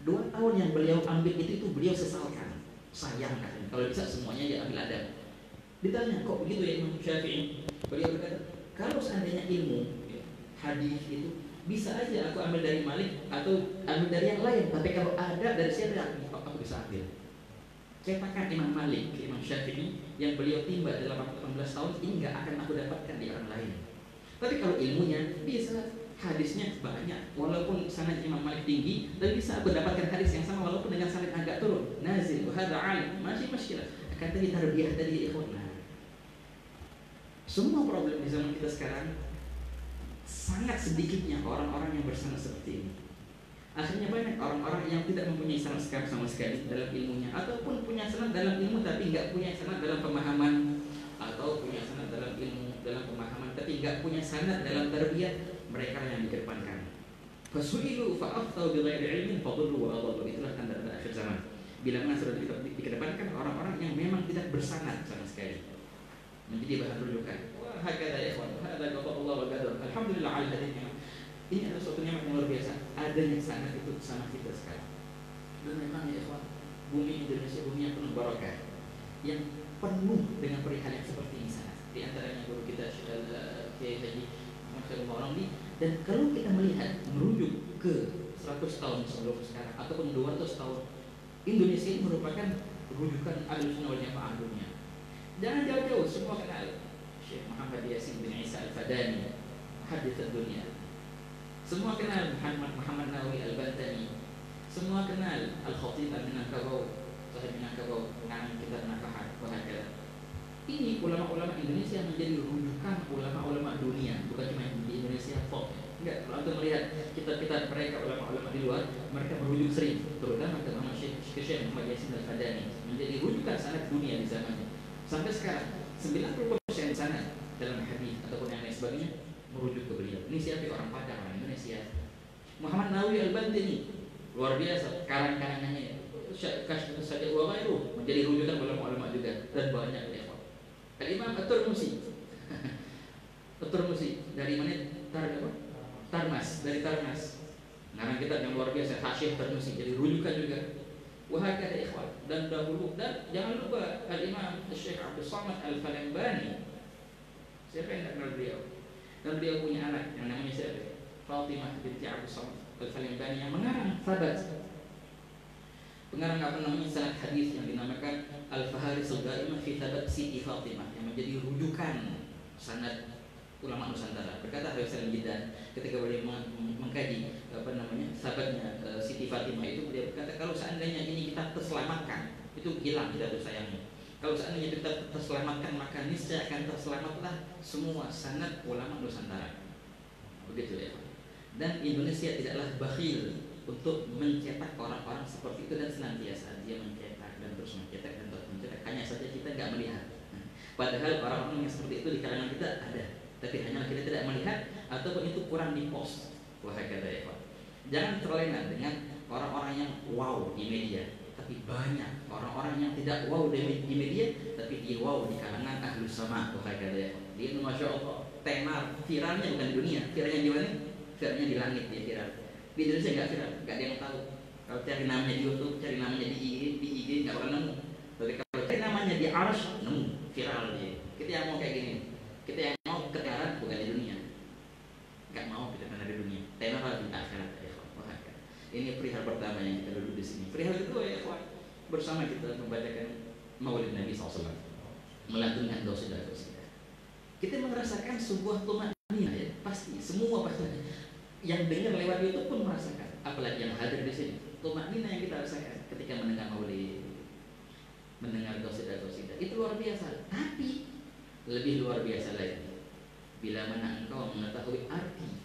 2 tahun yang beliau ambil itu beliau sesalkan, sayangkan. Kalau bisa semuanya dia ambil adab. Ditanya, kok begitu ya Imam Syafi'i? Beliau berkata, kalau seandainya ilmu hadis itu bisa aja aku ambil dari Malik atau ambil dari yang lain, tapi kalau ada dari siapa aku bisa ambil. Cetakan Imam Malik, Imam Syafi'i yang beliau timba dalam 18 tahun ini nggak akan aku dapatkan di orang lain. Tapi kalau ilmunya bisa, hadisnya banyak, walaupun sanad Imam Malik tinggi, tapi bisa aku dapatkan hadis yang sama walaupun dengan sanad agak turun. Nazil, hadza alim, masih masalah. Akan tadi tarbiyah tadi ikhwan. Semua problem di zaman kita sekarang sangat sedikitnya orang-orang yang bersanad seperti ini. Akhirnya banyak orang-orang yang tidak mempunyai sanad sama sekali dalam ilmunya, ataupun punya sanad dalam ilmu tapi nggak punya sanad dalam pemahaman, atau punya sanad dalam ilmu dalam pemahaman tapi nggak punya sanad dalam tarbiyah. Mereka yang dikedepankan. Fasu'ilu fa'aftau bighairi ilmin fadullu wa adallu. Itulah tanda-tanda akhir zaman. Bila mana sudah dikedepankan orang-orang yang memang tidak bersanad sama sekali, menjadi bahan rujukan. Wah, hakada ya ikhwan, hadza qada'ullah wa qadar. Alhamdulillah ala hadhihi. Ini adalah suatu nikmat yang luar biasa. Adanya sanad itu sama kita sekarang. Dan memang ya ikhwan, bumi Indonesia bumi yang penuh barakah, yang penuh dengan perihal yang seperti ini sanad. Di antaranya guru kita Kiai Haji Muhammad ini. Dan kalau kita melihat merujuk ke 100 tahun sebelum sekarang ataupun 200 tahun, Indonesia ini merupakan rujukan Ahlussunnah wal Jamaah dunia. Jangan jauh-jauh, semua kenal Syekh Muhammad Yasin bin Isa Al-Fadani, hadits dunia. Semua kenal Muhammad Nawawi Al-Bantani. Semua kenal Al-Khatib Al-Minangkabau, Sahib Minangkabau, pengarang kitab Nafahat, wahakala. Ini ulama-ulama Indonesia yang menjadi rujukan ulama-ulama dunia, bukan cuma di Indonesia folk. Enggak, kalau kita melihat kitab-kitab mereka ulama-ulama di luar, mereka merujuk sering, terutama ke nama Syekh Syekh Muhammad Yasin Al-Fadani menjadi rujukan sanad dunia di zamannya. Sampai sekarang 90% sanad dalam hadis ataupun yang lain sebagainya merujuk ke beliau. Ini siapa? Orang Padang, orang Indonesia. Muhammad Nawawi Al-Bantini luar biasa, karang-karangannya Sadiq wa ghairu menjadi rujukan ulama-ulama juga, dan banyak ya. Al-Imam At-Tirmidzi At-Tirmidzi dari mana? Tarmas, dari Tarmas. Ngarang kitab yang luar biasa, Hasyih Tirmidzi, jadi rujukan juga. Wahakada ikhwan. Dan dahulu, dan jangan lupa Al-Imam Syekh Abdul Samad Al-Falembani. Siapa yang tak kenal beliau? Dan beliau punya anak yang namanya siapa? Fatimah binti Abdul Samad Al-Falembani yang mengarang Sabat. Pengarang apa namanya sanad hadis yang dinamakan Al-Faharis Al-Ghaimah fi Sabat Siti Fatimah, yang menjadi rujukan sanad ulama Nusantara. Berkata Habib Salim Jidan ketika beliau mengkaji apa namanya sahabatnya Siti Fatimah itu, beliau berkata kalau seandainya ini kita terselamatkan, itu hilang kita tuh sayangnya. Kalau seandainya kita terselamatkan, maka niscaya akan terselamatlah semua sanad ulama Nusantara. Begitu ya. Dan Indonesia tidaklah bakhil untuk mencetak orang-orang seperti itu, dan senantiasa dia mencetak dan terus mencetak dan terus mencetak. Hanya saja kita nggak melihat. Padahal orang-orang yang seperti itu di kalangan kita ada, tapi hanya kita tidak melihat ataupun itu kurang dipost. Wahai kata ya Pak, jangan terlena dengan orang-orang yang wow di media, tapi banyak orang-orang yang tidak wow di media, tapi dia wow di kalangan ahlus sama. Wahai kata ya Pak, dia itu masya Allah tenar, viralnya bukan di dunia, viralnya di mana? Viralnya di langit dia viral. Di Indonesia nggak viral, nggak ada yang tahu. Kalau cari namanya di YouTube, cari namanya di IG nggak bakal nemu. Tapi kalau cari namanya di Arsy, nemu, viral dia. Kita yang mau kayak gini, kita yang mau ketenaran bukan di dunia, nggak mau kita ketenaran di dunia, tenar di akhirat. Ini perihal pertama yang kita duduk di sini. Perihal kedua ya kawan, bersama kita membacakan Maulid Nabi SAW, melantunkan dosa-dosa. Kita merasakan sebuah tumaninah ya, pasti semua pasti. Yang dengar lewat YouTube pun merasakan, apalagi yang hadir di sini. Tumaninah yang kita rasakan ketika mendengar maulid, mendengar qasidah-qasidah itu luar biasa. Tapi lebih luar biasa lagi bila mana engkau mengetahui arti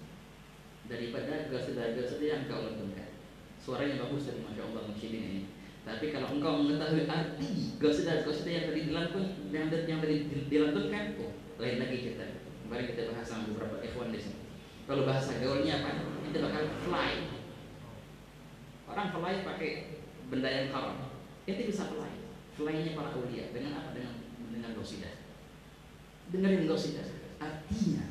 daripada qasidah-qasidah yang engkau lantunkan. Suaranya bagus tadi, masya Allah musyidin ini. Tapi kalau engkau mengetahui arti qasidah-qasidah yang tadi dilantunkan, oh, lain lagi kita. Kemarin kita bahas sama beberapa ikhwan di sini. Kalau bahasa gaulnya apa? Itu bakal fly. Orang fly pakai benda yang haram. Itu bisa fly. Fly-nya para aulia dengan apa? Dengan qasidah. Dengerin qasidah. Artinya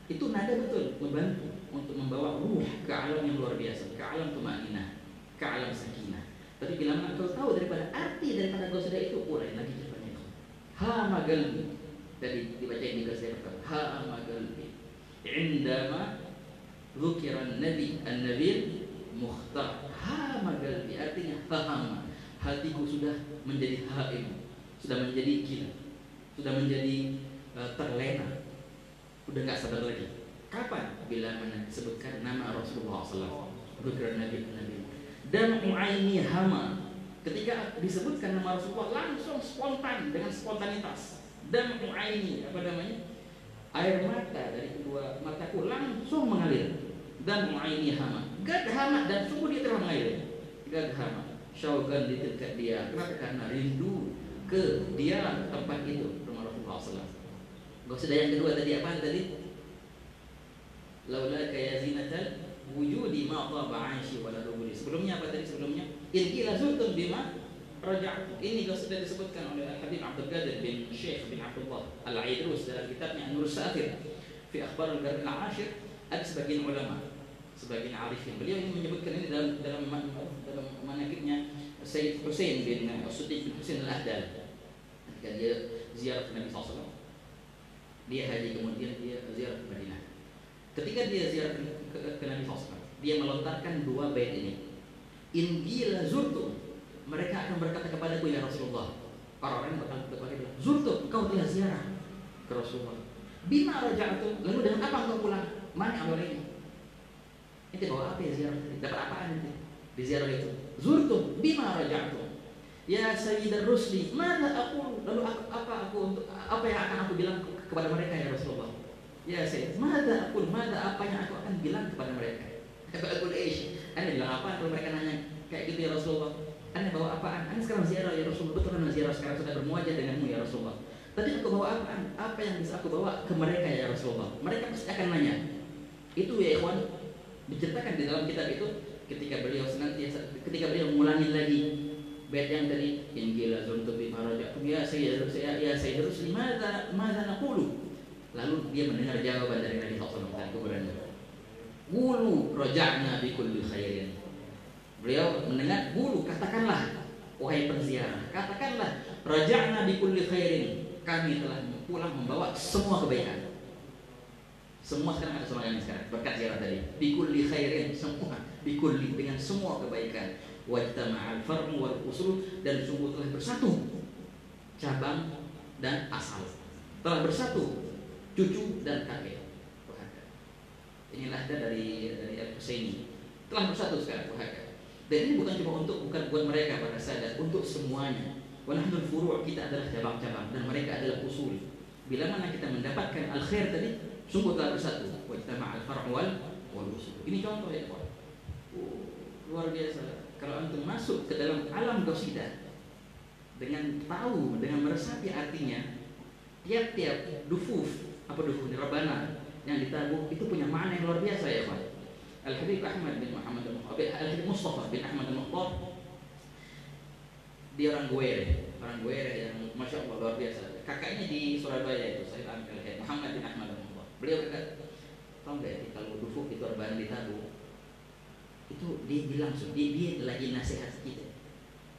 itu nada betul membantu untuk membawa ruh ke alam yang luar biasa, ke alam tumaninah, ke alam sakinah. Tapi bila mana kau tahu daripada arti daripada qasidah itu, lain lagi ceritanya. Ha magalbi. Tadi dibacain di qasidah pertama. Ha magalbi. Indama Zukiran Nabi An-Nabil Mukhtar. Hama galbi, artinya hama, hatiku sudah menjadi haim, sudah menjadi gila, sudah menjadi terlena, udah nggak sabar lagi. Kapan? Bila mana disebutkan nama Rasulullah SAW, Zukiran Nabi An-Nabil. Dan mu'aini hama, ketika disebutkan nama Rasulullah langsung spontan, dengan spontanitas. Dan mu'aini, apa namanya? Air mata dari kedua mataku langsung mengalir. Dan mu'aini hama, gad hama, dan sungguh dia telah mengalir. Gad hama, syauqan ditilka dia. Kenapa? Karena rindu ke dia tempat itu, rumah Rasulullah SAW. Qasidah yang kedua tadi apa tadi? Laula kaya zinatan wujudi ma dhaba 'aishi wala rubuli. Sebelumnya apa tadi? Sebelumnya ilki lazultum bima raja'tu. Ini sudah disebutkan oleh Habib Abdul Qadir bin Syekh bin Abdullah Al-Aidrus dalam kitabnya Nur Sa'athir fi akhbar al-qarn al-ashir. Ada sebagian ulama, sebagian arifin, beliau ini menyebutkan ini dalam manaqibnya Sayyid Husain bin As-Siddiq bin Husain Al-Ahdal. Ketika dia ziarah Nabi SAW, dia haji, kemudian dia ziarah ke Madinah. Ketika dia ziarah ke Nabi SAW, dia melontarkan dua bait ini. In gila zurtu, mereka akan berkata kepadaku ya Rasulullah. Orang-orang bakal berkata, zurtu, kau telah ziarah ke Rasulullah. Bima raja'tu, lalu dengan apa engkau pulang? Mana awal ini? Itu bawa apa ya ziarah? Dapat apaan itu? Di ziarah itu. Zurtu, bima raja'tu. Ya Sayyidar Rusli, mana aku? Lalu apa yang akan aku bilang kepada mereka ya Rasulullah? Ya Sayyid, mana apa yang aku akan bilang kepada mereka? Kata aku Anda bilang apa kalau mereka nanya kayak gitu ya Rasulullah? Anda bawa apaan? Anda sekarang ziarah ya Rasulullah. Betul kan ziarah sekarang sudah bermuajah denganmu ya Rasulullah. Tadi aku bawa apaan? Apa yang bisa aku bawa ke mereka ya Rasulullah? Mereka pasti akan nanya. Itu ya ikhwan, diceritakan di dalam kitab itu ketika beliau mengulangi lagi bait yang tadi Injil azuntu bi farajatum ya sayyid Rusli madza naqulu. Lalu dia mendengar jawaban dari Nabi sallallahu alaihi wasallam. Qulu raja'na bi kulli khairin. Beliau mendengar, qulu katakanlah wahai penziarah, katakanlah raja'na bi kulli khairin. Kami telah pulang membawa semua kebaikan. Semua sekarang ada sama kami sekarang berkat ziarah tadi. Bikulli khairin, semua bikulli dengan semua kebaikan. Wajtama'al far'u wal usul, dan sungguh telah bersatu cabang dan asal. Telah bersatu cucu dan kakek. Inilah ada dari Al-Husaini. Telah bersatu sekarang. Dan ini bukan cuma bukan buat mereka para sahabat, untuk semuanya. Walaupun furu' kita adalah cabang-cabang dan mereka adalah usul. Bila mana kita mendapatkan al-khair tadi, sungguh telah bersatu. Wajtama'al far'u wal usul. Ini contoh ya, Pak. Luar biasa. Kalau antum masuk ke dalam alam qasidah dengan tahu, dengan meresapi artinya, tiap-tiap dufuf ini rebana yang ditabuh itu punya makna yang luar biasa ya, Pak. Al-Habib Ahmad bin Muhammad Al-Habib Mustafa bin Ahmad Al-Mukhtar, dia orang Guere yang masya Allah luar biasa. Kakaknya di Surabaya itu, saya ambil Muhammad bin Ahmad Al-Mukhtar. Beliau berkata, tahu nggak kalau dufuk itu rebana ditabuh, itu dia bilang dia lagi nasihat kita.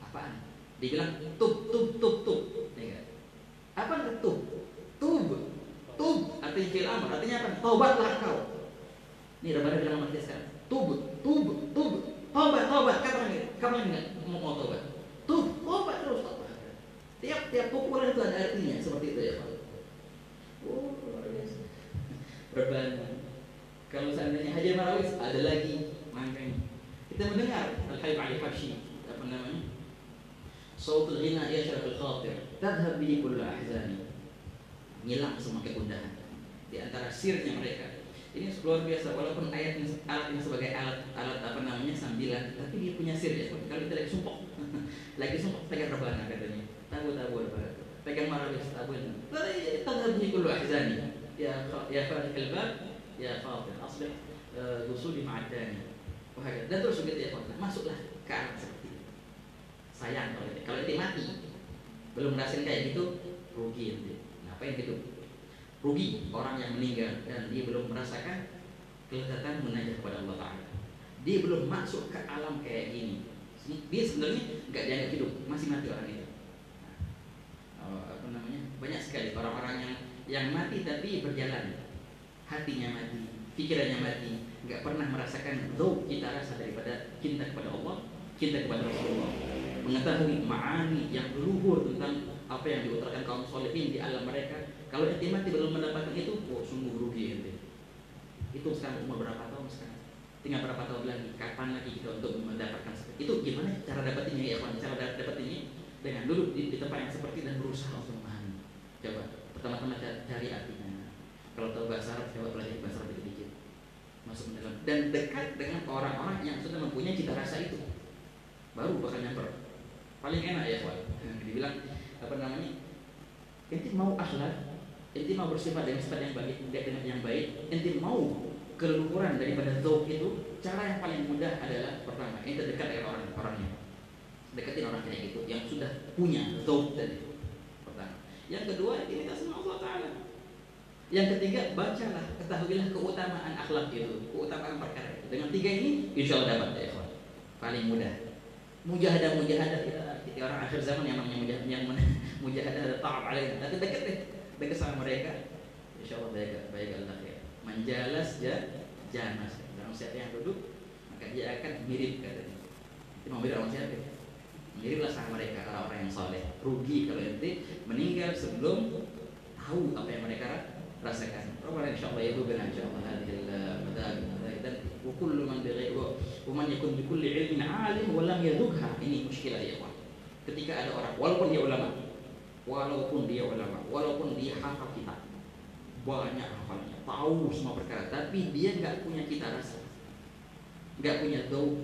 Apaan? Dia bilang tub. Ya, apa tub? Tub artinya fi'il amr, artinya apa? Taubatlah kau. Ini rebana bilang sama kita sekarang. Tub. Taubat. Kapan enggak mau taubat? Taubat terus. Tiap pukulan itu ada artinya seperti itu ya, Pak. Luar biasa. Rebana. Kalau seandainya Hajar Marawis ada lagi. Makanya kita mendengar Al-Habib Ali Habsyi, apa namanya? Sautul ghina yashraful khatir, tadhhab bihi kullu ahzani. Ngilang semua kegundahan. Di antara sirnya mereka. Ini luar biasa, walaupun alatnya sebagai alat apa namanya sambilan, tapi dia punya sir ya. Kalau kita lagi sumpah pegang rebana katanya. Tabu rebana. Pegang Marawis tabuin. Tadhhab bihi kullu ahzani. Ya fatikal bab, ya fatir aslih usuli ma'adani. Dan terus begitu ya, masuklah ke arah seperti itu. Sayang kalau itu mati, belum ngerasain kayak gitu, rugi nanti. Ngapain gitu? Rugi orang yang meninggal dan dia belum merasakan kelezatan munajat kepada Allah Ta'ala. Dia belum masuk ke alam kayak gini. Dia sebenarnya nggak dianggap hidup, masih mati orang itu. Apa namanya? Banyak sekali orang-orang yang mati tapi berjalan, hatinya mati, pikirannya mati, nggak pernah merasakan dzauq kita rasa daripada cinta kepada Allah, cinta kepada Rasulullah, mengetahui ma'ani yang luhur tentang apa yang diutarakan kaum sholihin di alam mereka. Kalau ente mati belum mendapatkan itu, sungguh rugi ente. Itu sekarang umur berapa tahun sekarang? Tinggal berapa tahun lagi? Kapan lagi kita untuk mendapatkan seperti itu? Gimana cara dapetinnya ya, kawan? Cara dapetinnya dengan duduk di tempat yang seperti dan berusaha untuk memahami. Coba pertama-tama cari artinya. Kalau tahu bahasa Arab, coba pelajari bahasa Arab dikit. Masuk dalam dan dekat dengan orang-orang yang sudah mempunyai cita rasa itu, baru bakal nyamper. Paling enak ya, kawan. Dibilang apa namanya? Ente mau akhlak, ente mau bersifat dengan sifat yang baik, dengan yang baik, ente mau keluhuran daripada dzauq itu, cara yang paling mudah adalah pertama, ente dekat dengan orangnya. Deketin orang kayak gitu yang sudah punya dzauq tadi. Pertama. Yang kedua, ente minta sama Allah Ta'ala. Yang ketiga, bacalah, ketahuilah keutamaan akhlak itu, keutamaan perkara itu. Dengan tiga ini, insya Allah dapat ya, ikhwan. Paling mudah. Mujahadah kita orang akhir zaman yang namanya mujahadah ada ta'ab alaih. Nanti dekat sama mereka, insya Allah baik Allah ya. Menjalas janas. Dalam siapa yang duduk, maka dia akan mirip katanya. Itu mau mirip sama siapa? Miriplah sama mereka orang-orang yang saleh. Rugi kalau ente meninggal sebelum tahu apa yang mereka rasakan. Rabbana insyaallah yahubana insyaallah hadhil madad dan kullu man bighairi wa man yakun bi kulli ilmin alim wa lam yadhukha. Ini muskilah ya, Pak. Ketika ada orang walaupun dia ulama, walaupun dia hafal kitab, banyak hafalnya, tahu semua perkara, tapi dia nggak punya cita rasa, nggak punya dzauq,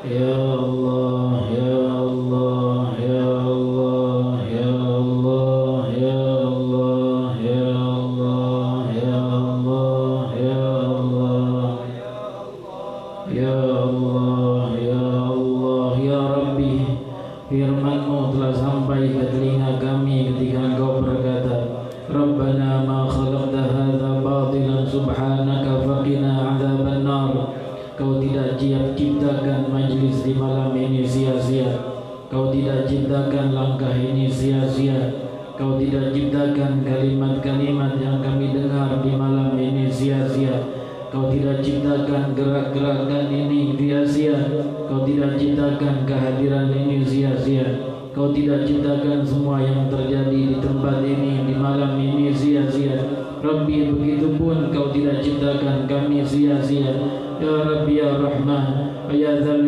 Ya Allah, Ya Allah, Ya Allah, Ya Allah, Ya Allah, Ya Allah, Ya Allah, Ya Allah, Ya Allah, Ya Allah, Ya Rabbi, firman-Mu telah sampai ke telinga kami ketika Engkau berkata, Rabbana ma khalaqta hadza batilan subhanaka faqina adzaban nar. Kau tidak ciptakan majlis di malam ini sia-sia. Kau tidak ciptakan langkah ini sia-sia. Kau tidak ciptakan kalimat-kalimat yang kami dengar di malam ini sia-sia. Kau tidak ciptakan gerak-gerakan ini sia-sia. Kau tidak ciptakan kehadiran ini sia-sia. Kau tidak ciptakan semua yang terjadi di tempat ini di malam ini sia-sia. Rabbi, begitupun Kau tidak ciptakan kami sia-sia. Ya Rabbi ya Rahman, ya Dzal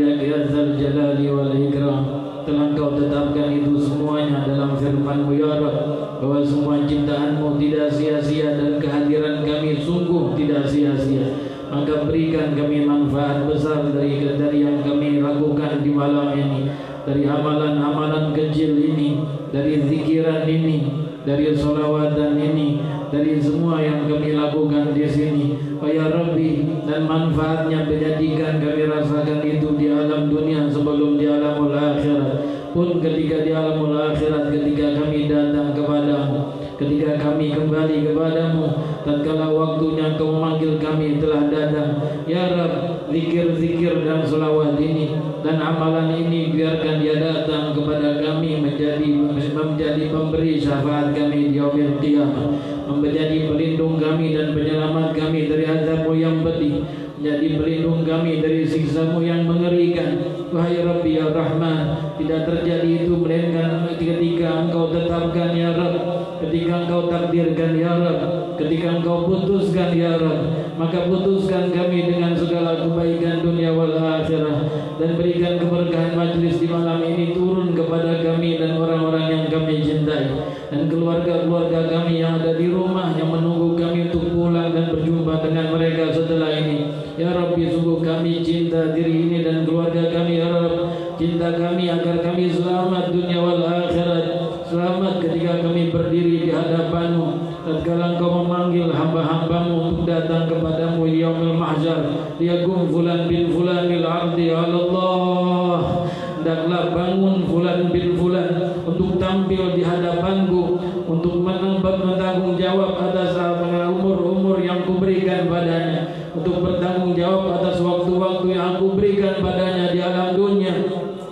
Jalali wal Ikram, telah Engkau tetapkan itu semuanya dalam firman-Mu ya Rabb, bahwa semua ciptaan-Mu tidak sia-sia dan kehadiran kami sungguh tidak sia-sia. Maka berikan kami manfaat besar dari yang kami lakukan di malam ini, dari amalan-amalan kecil ini, dari zikiran ini, dari sholawatan ini, dari semua yang kami lakukan di sini. Ya Rabbi, dan manfaatnya menjadikan kami rasakan itu di alam dunia sebelum di alamul akhirat. Pun ketika di alamul akhirat, ketika kami datang kepadamu, ketika kami kembali kepadamu, tatkala waktunya Kau memanggil kami telah datang. Ya Rabb, zikir-zikir dan selawat ini dan amalan ini biarkan dia datang kepada kami menjadi pemberi syafaat kami di yaumil qiyamah, menjadi pelindung kami dan penyelamat kami dari azab-Mu yang pedih, menjadi pelindung kami dari siksa-Mu yang mengerikan. Wahai Rabbi ya Rahman, tidak terjadi itu melainkan ketika Engkau tetapkan ya Rabb, ketika Engkau takdirkan ya Rabb, ketika Engkau putuskan ya Rabb. Maka putuskan kami dengan segala kebaikan dunia wal akhirah, dan berikan keberkahan majlis di malam ini turun kepada kami dan orang-orang yang kami cintai, dan keluarga-keluarga kami yang ada di rumah yang menunggu kami untuk pulang dan berjumpa dengan mereka setelah ini. Ya Rabbi, sungguh kami cinta diri ini dan keluarga kami ya Rabb. Cinta kami agar kami selamat dunia wal akhirat, selamat ketika kami berdiri di hadapan-Mu tatkala Engkau memanggil hamba-hamba-Mu untuk datang kepadamu di yaumil mahsyar. Liyaqum fulan bin fulanil ardi ya Allah, hendaklah bangun fulan bin fulan untuk tampil di hadapanku, untuk bertanggung jawab atas umur-umur yang Kuberikan padanya, untuk bertanggung jawab atas waktu-waktu yang Aku berikan padanya di alam dunia.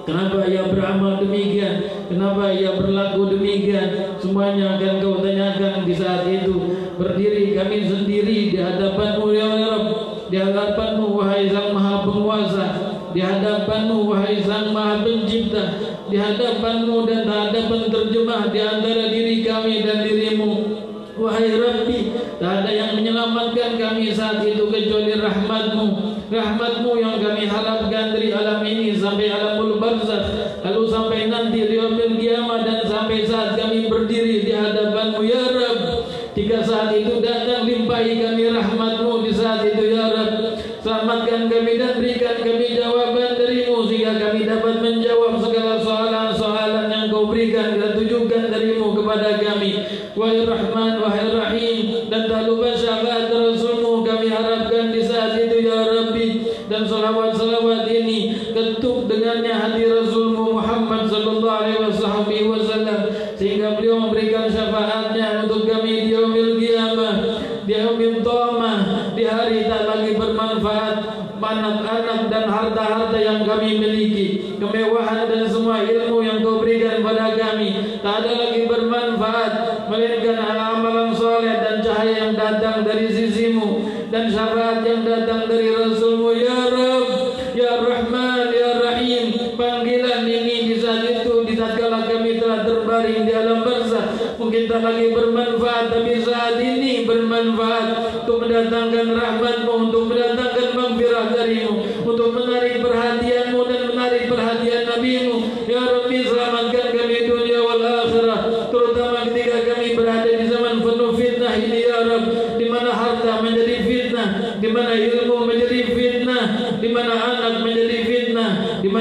Kenapa ia beramal demikian? Kenapa ia berlaku demikian? Semuanya akan Kau tanyakan di saat itu. Berdiri kami sendiri di hadapan-Mu ya Rabb, di hadapan-Mu wahai Sang Maha Penguasa, di hadapan-Mu wahai Sang Maha Pencipta, di hadapan-Mu dan tak ada penterjemah di antara diri kami dan diri-Mu. Wahai Rabbi, tak ada yang menyelamatkan kami saat itu kecuali rahmat-Mu. Rahmat-Mu yang kami harapkan dari alam ini sampai alamul barzakh, lalu sampai nanti di yaumil qiyamah, dan sampai saat kami berdiri di hadapan-Mu ya Rabb. Jika saat itu datang, limpahi kami rahmat-Mu di saat itu ya Rabb. Selamatkan kami dan berikan kami jawaban dari-Mu, sehingga kami dapat menjawab segala soalan-soalan yang Kau berikan dan tujukan dari-Mu kepada kami. Wahai Rahman, wahai Rahim, dan tak lupa syafaat Rasul-Mu kami harapkan di saat itu ya Rabbi. Dan salawat-salawat ini ketuk dengannya hati Rasul-Mu Muhammad sallallahu alaihi wasallam, sehingga beliau memberikan syafaatnya untuk kami di yaumil qiyamah, di yaumil qiyamah, di hari tak lagi bermanfaat anak-anak dan harta-harta yang kami miliki, kemewahan dan semua ilmu yang Kau berikan pada kami, tak ada lagi bermanfaat melainkan amalan soleh dan cahaya yang datang dari sisi-Mu, dan syafaat yang datang dari Rasul-Mu ya Rabb, ya Rahman, ya Rahim. Panggilan ini di saat itu, di tatkala kami telah terbaring di alam barzakh, mungkin tak lagi bermanfaat, tapi saat ini bermanfaat untuk mendatangkan rahmat-Mu, untuk mendatangkan maghfirah dari-Mu, untuk menarik perhatian-Mu dan menarik perhatian Nabi-Mu. Ya Rabbi, selamatkan kami dunia wal akhirah, terutama ketika kami berada di zaman penuh fitnah ini ya Rabb, di mana harta menjadi fitnah, di mana ilmu menjadi fitnah, di mana anak menjadi fitnah, di mana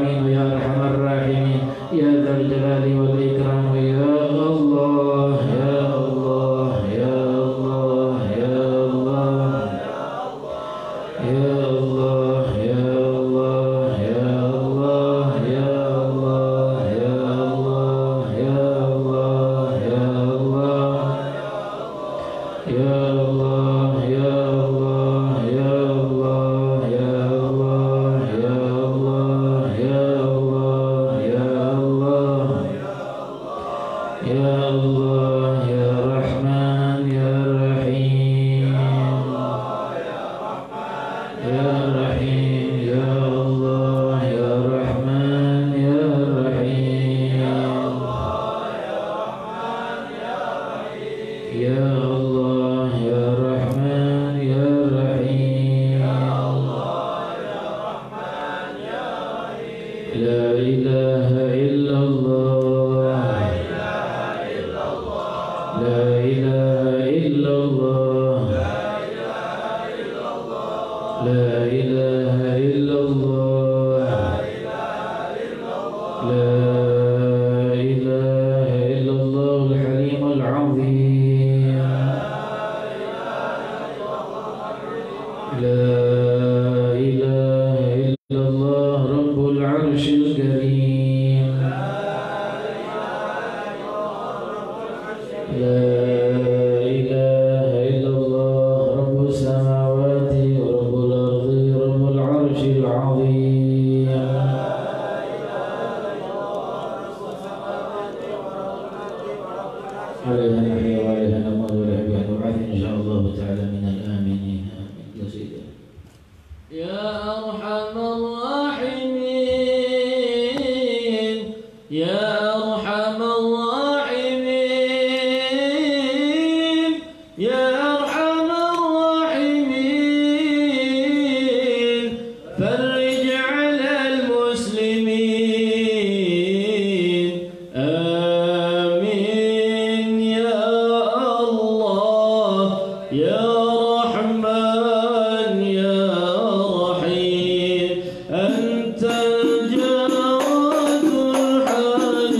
alamin ya arhamar rahimin ya dzal jalali wal ikram ya Allah ya Allah ya Allah ya Allah ya Allah ya Allah ya Allah ya Allah ya Allah ya Allah ya Allah ya Allah ya Allah ya Allah ya Allah ya Allah ya Allah ya Allah ya Allah ya Rahman ya Rahim ya Rahim ya Allah ya Rahman ya Rahim ya Allah ya Rahman ya Rahim la ilaha illallah la ilaha illallah la ilaha illallah la ilaha illallah al-halim al-azim la ilaha illallah rabbul arshil karim la ilaha illallah rabbus samawati wa rabbul ardi rabbul arshil azim عليها نحيا وعليها نموت ولها بها نبعث إن شاء الله تعالى من الآمنين آمين يا سيدي يا أرحم الراحمين يا أرحم الراحمين يا أرحم الراحمين فرج على المسلمين آمين يا الله يا رحمن يا رحيم أنت الجواد الحليم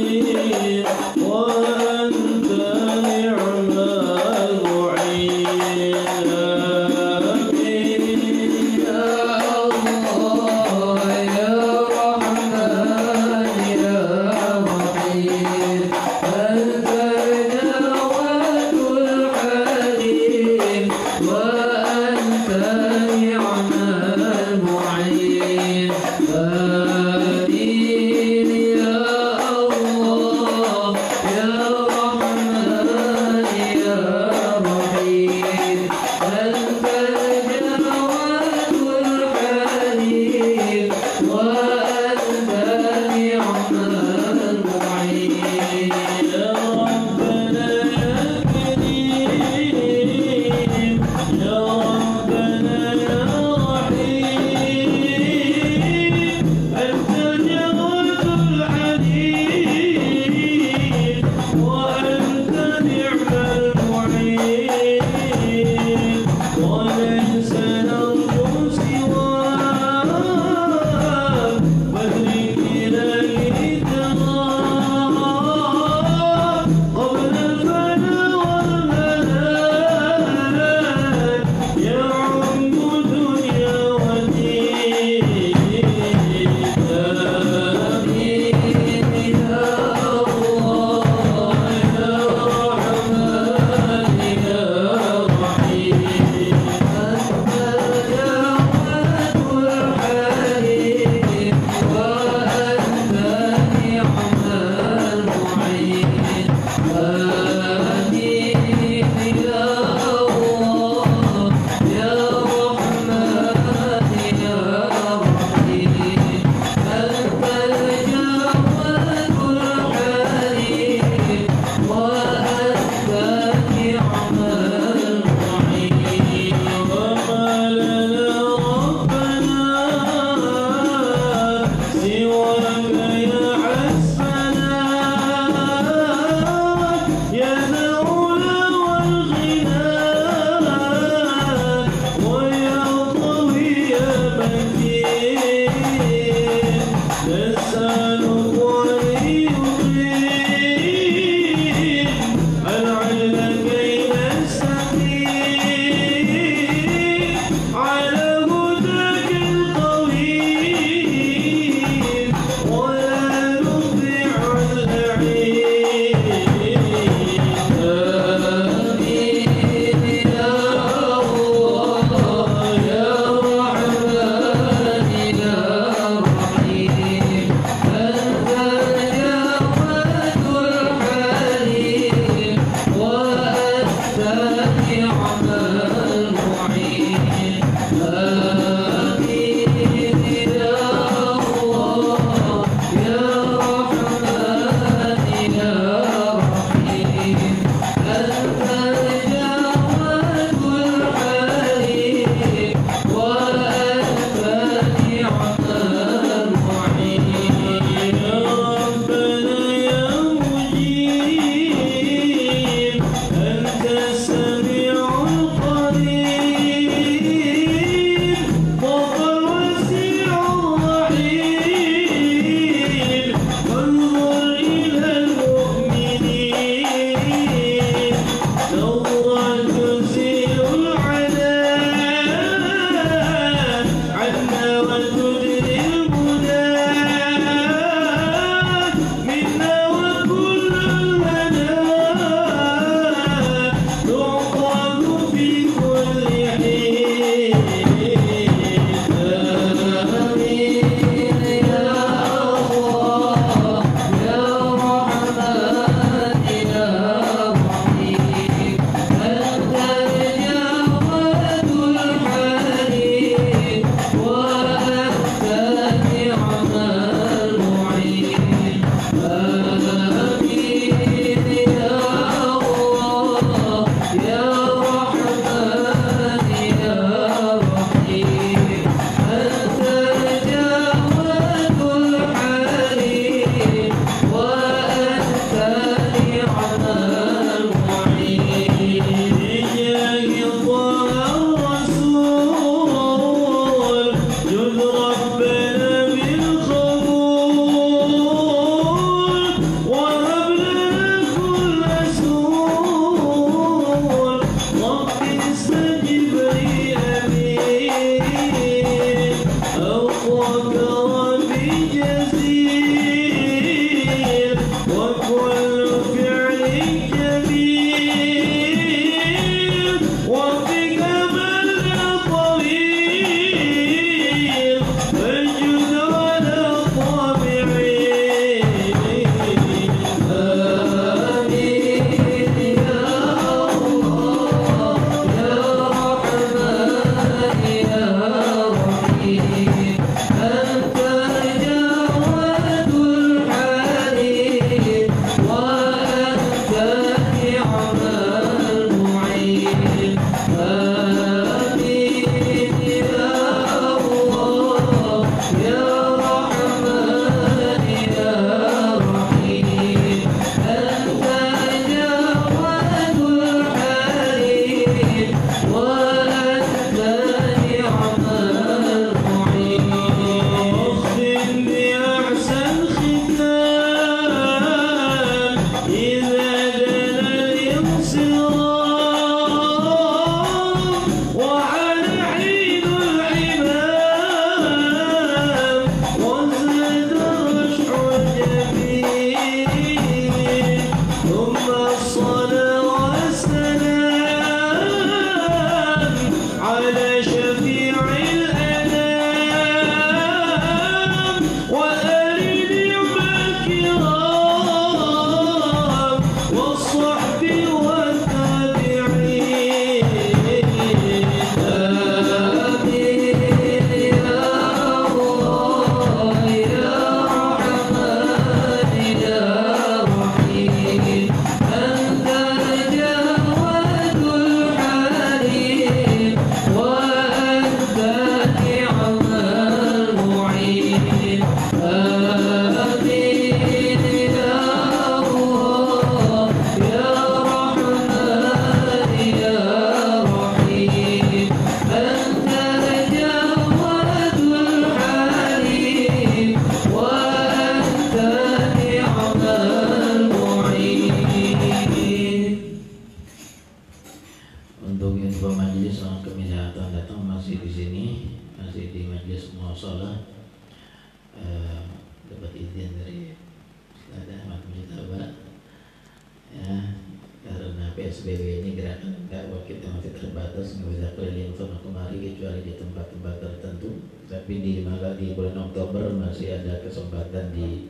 PSBB ini gerakan dakwah kita masih terbatas, nggak bisa keliling sana kemari kecuali di tempat-tempat tertentu. Tapi di bulan Oktober masih ada kesempatan di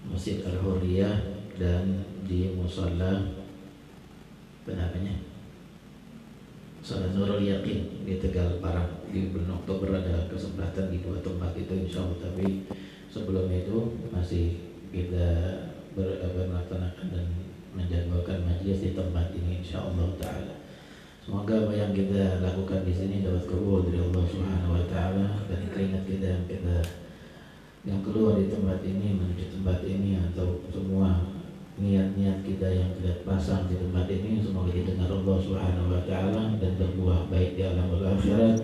Masjid Al-Hurriyah dan di Musalla Musalla Nurul Yakin di Tegal Parang. Di bulan Oktober ada kesempatan di 2 tempat itu insya Allah. Tapi sebelum itu masih kita melaksanakan dan menjadwalkan majelis di tempat ini insya Allah Taala. Semoga apa yang kita lakukan di sini dapat kabul dari Allah Subhanahu Wa Taala, dan keringat kita yang keluar di tempat ini menuju tempat ini atau semua niat-niat kita yang kita pasang di tempat ini semoga didengar Allah Subhanahu Wa Taala dan berbuah baik di alam akhirat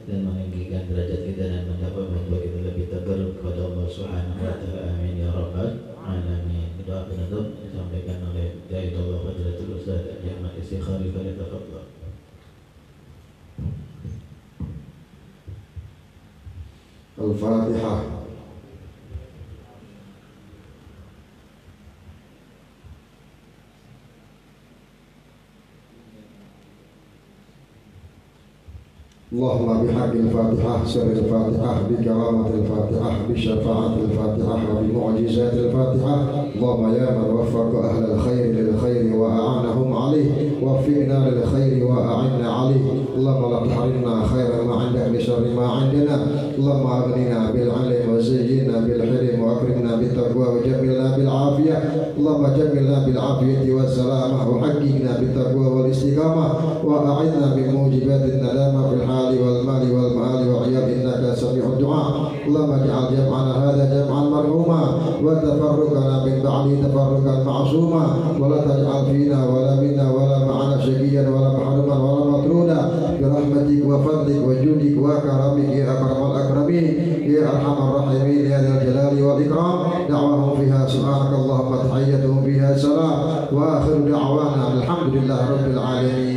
dan meninggikan derajat kita dan membuat kita lebih takarrub kepada Allah Subhanahu Wa Taala. Amin ya rabbal alamin. Doa penutup disampaikan oleh Daidullah Fadilatul Ustaz Ahmad Istikhari. Falyatafadhal. Al-Fatihah. Allahumma bihaqqil Fatihah, sirril Fatihah, bi karamatil Fatihah, bi syafa'atil Fatihah, wa bi mu'jizatil Fatihah. Allahumma ya man waffaqa ahlal khair lil khair wa a'anahum alayh, waffiqna lil khair wa a'inna alayh. Allahumma la tahrimna khairan ma 'indak bi syarri ma 'indana. Allahumma aghnina bil 'ilmi wa zayyinna bil hilmi wa akrimna bit taqwa wa jammilna bil 'afiyah. Allahumma jammilna bil 'afiyati was salamah wa haqqina bit taqwa wal istiqamah wa a'inna bi mujibatin nadama fil والمال والمال وعيال إنك سميع الدعاء. اللهم اجعل جمعنا هذا جمعا مرحوما وتفرقنا من بعده تفرقا معصوما ولا تجعل فينا ولا منا ولا معنا شقيا ولا محروما ولا مطرودا برحمتك وفضلك وجودك وكرمك يا أكرم الأكرمين يا أرحم الراحمين يا ذا الجلال والإكرام. دعواهم فيها سبحانك اللهم تحيتهم فيها سلام وآخر دعوانا الحمد لله رب العالمين.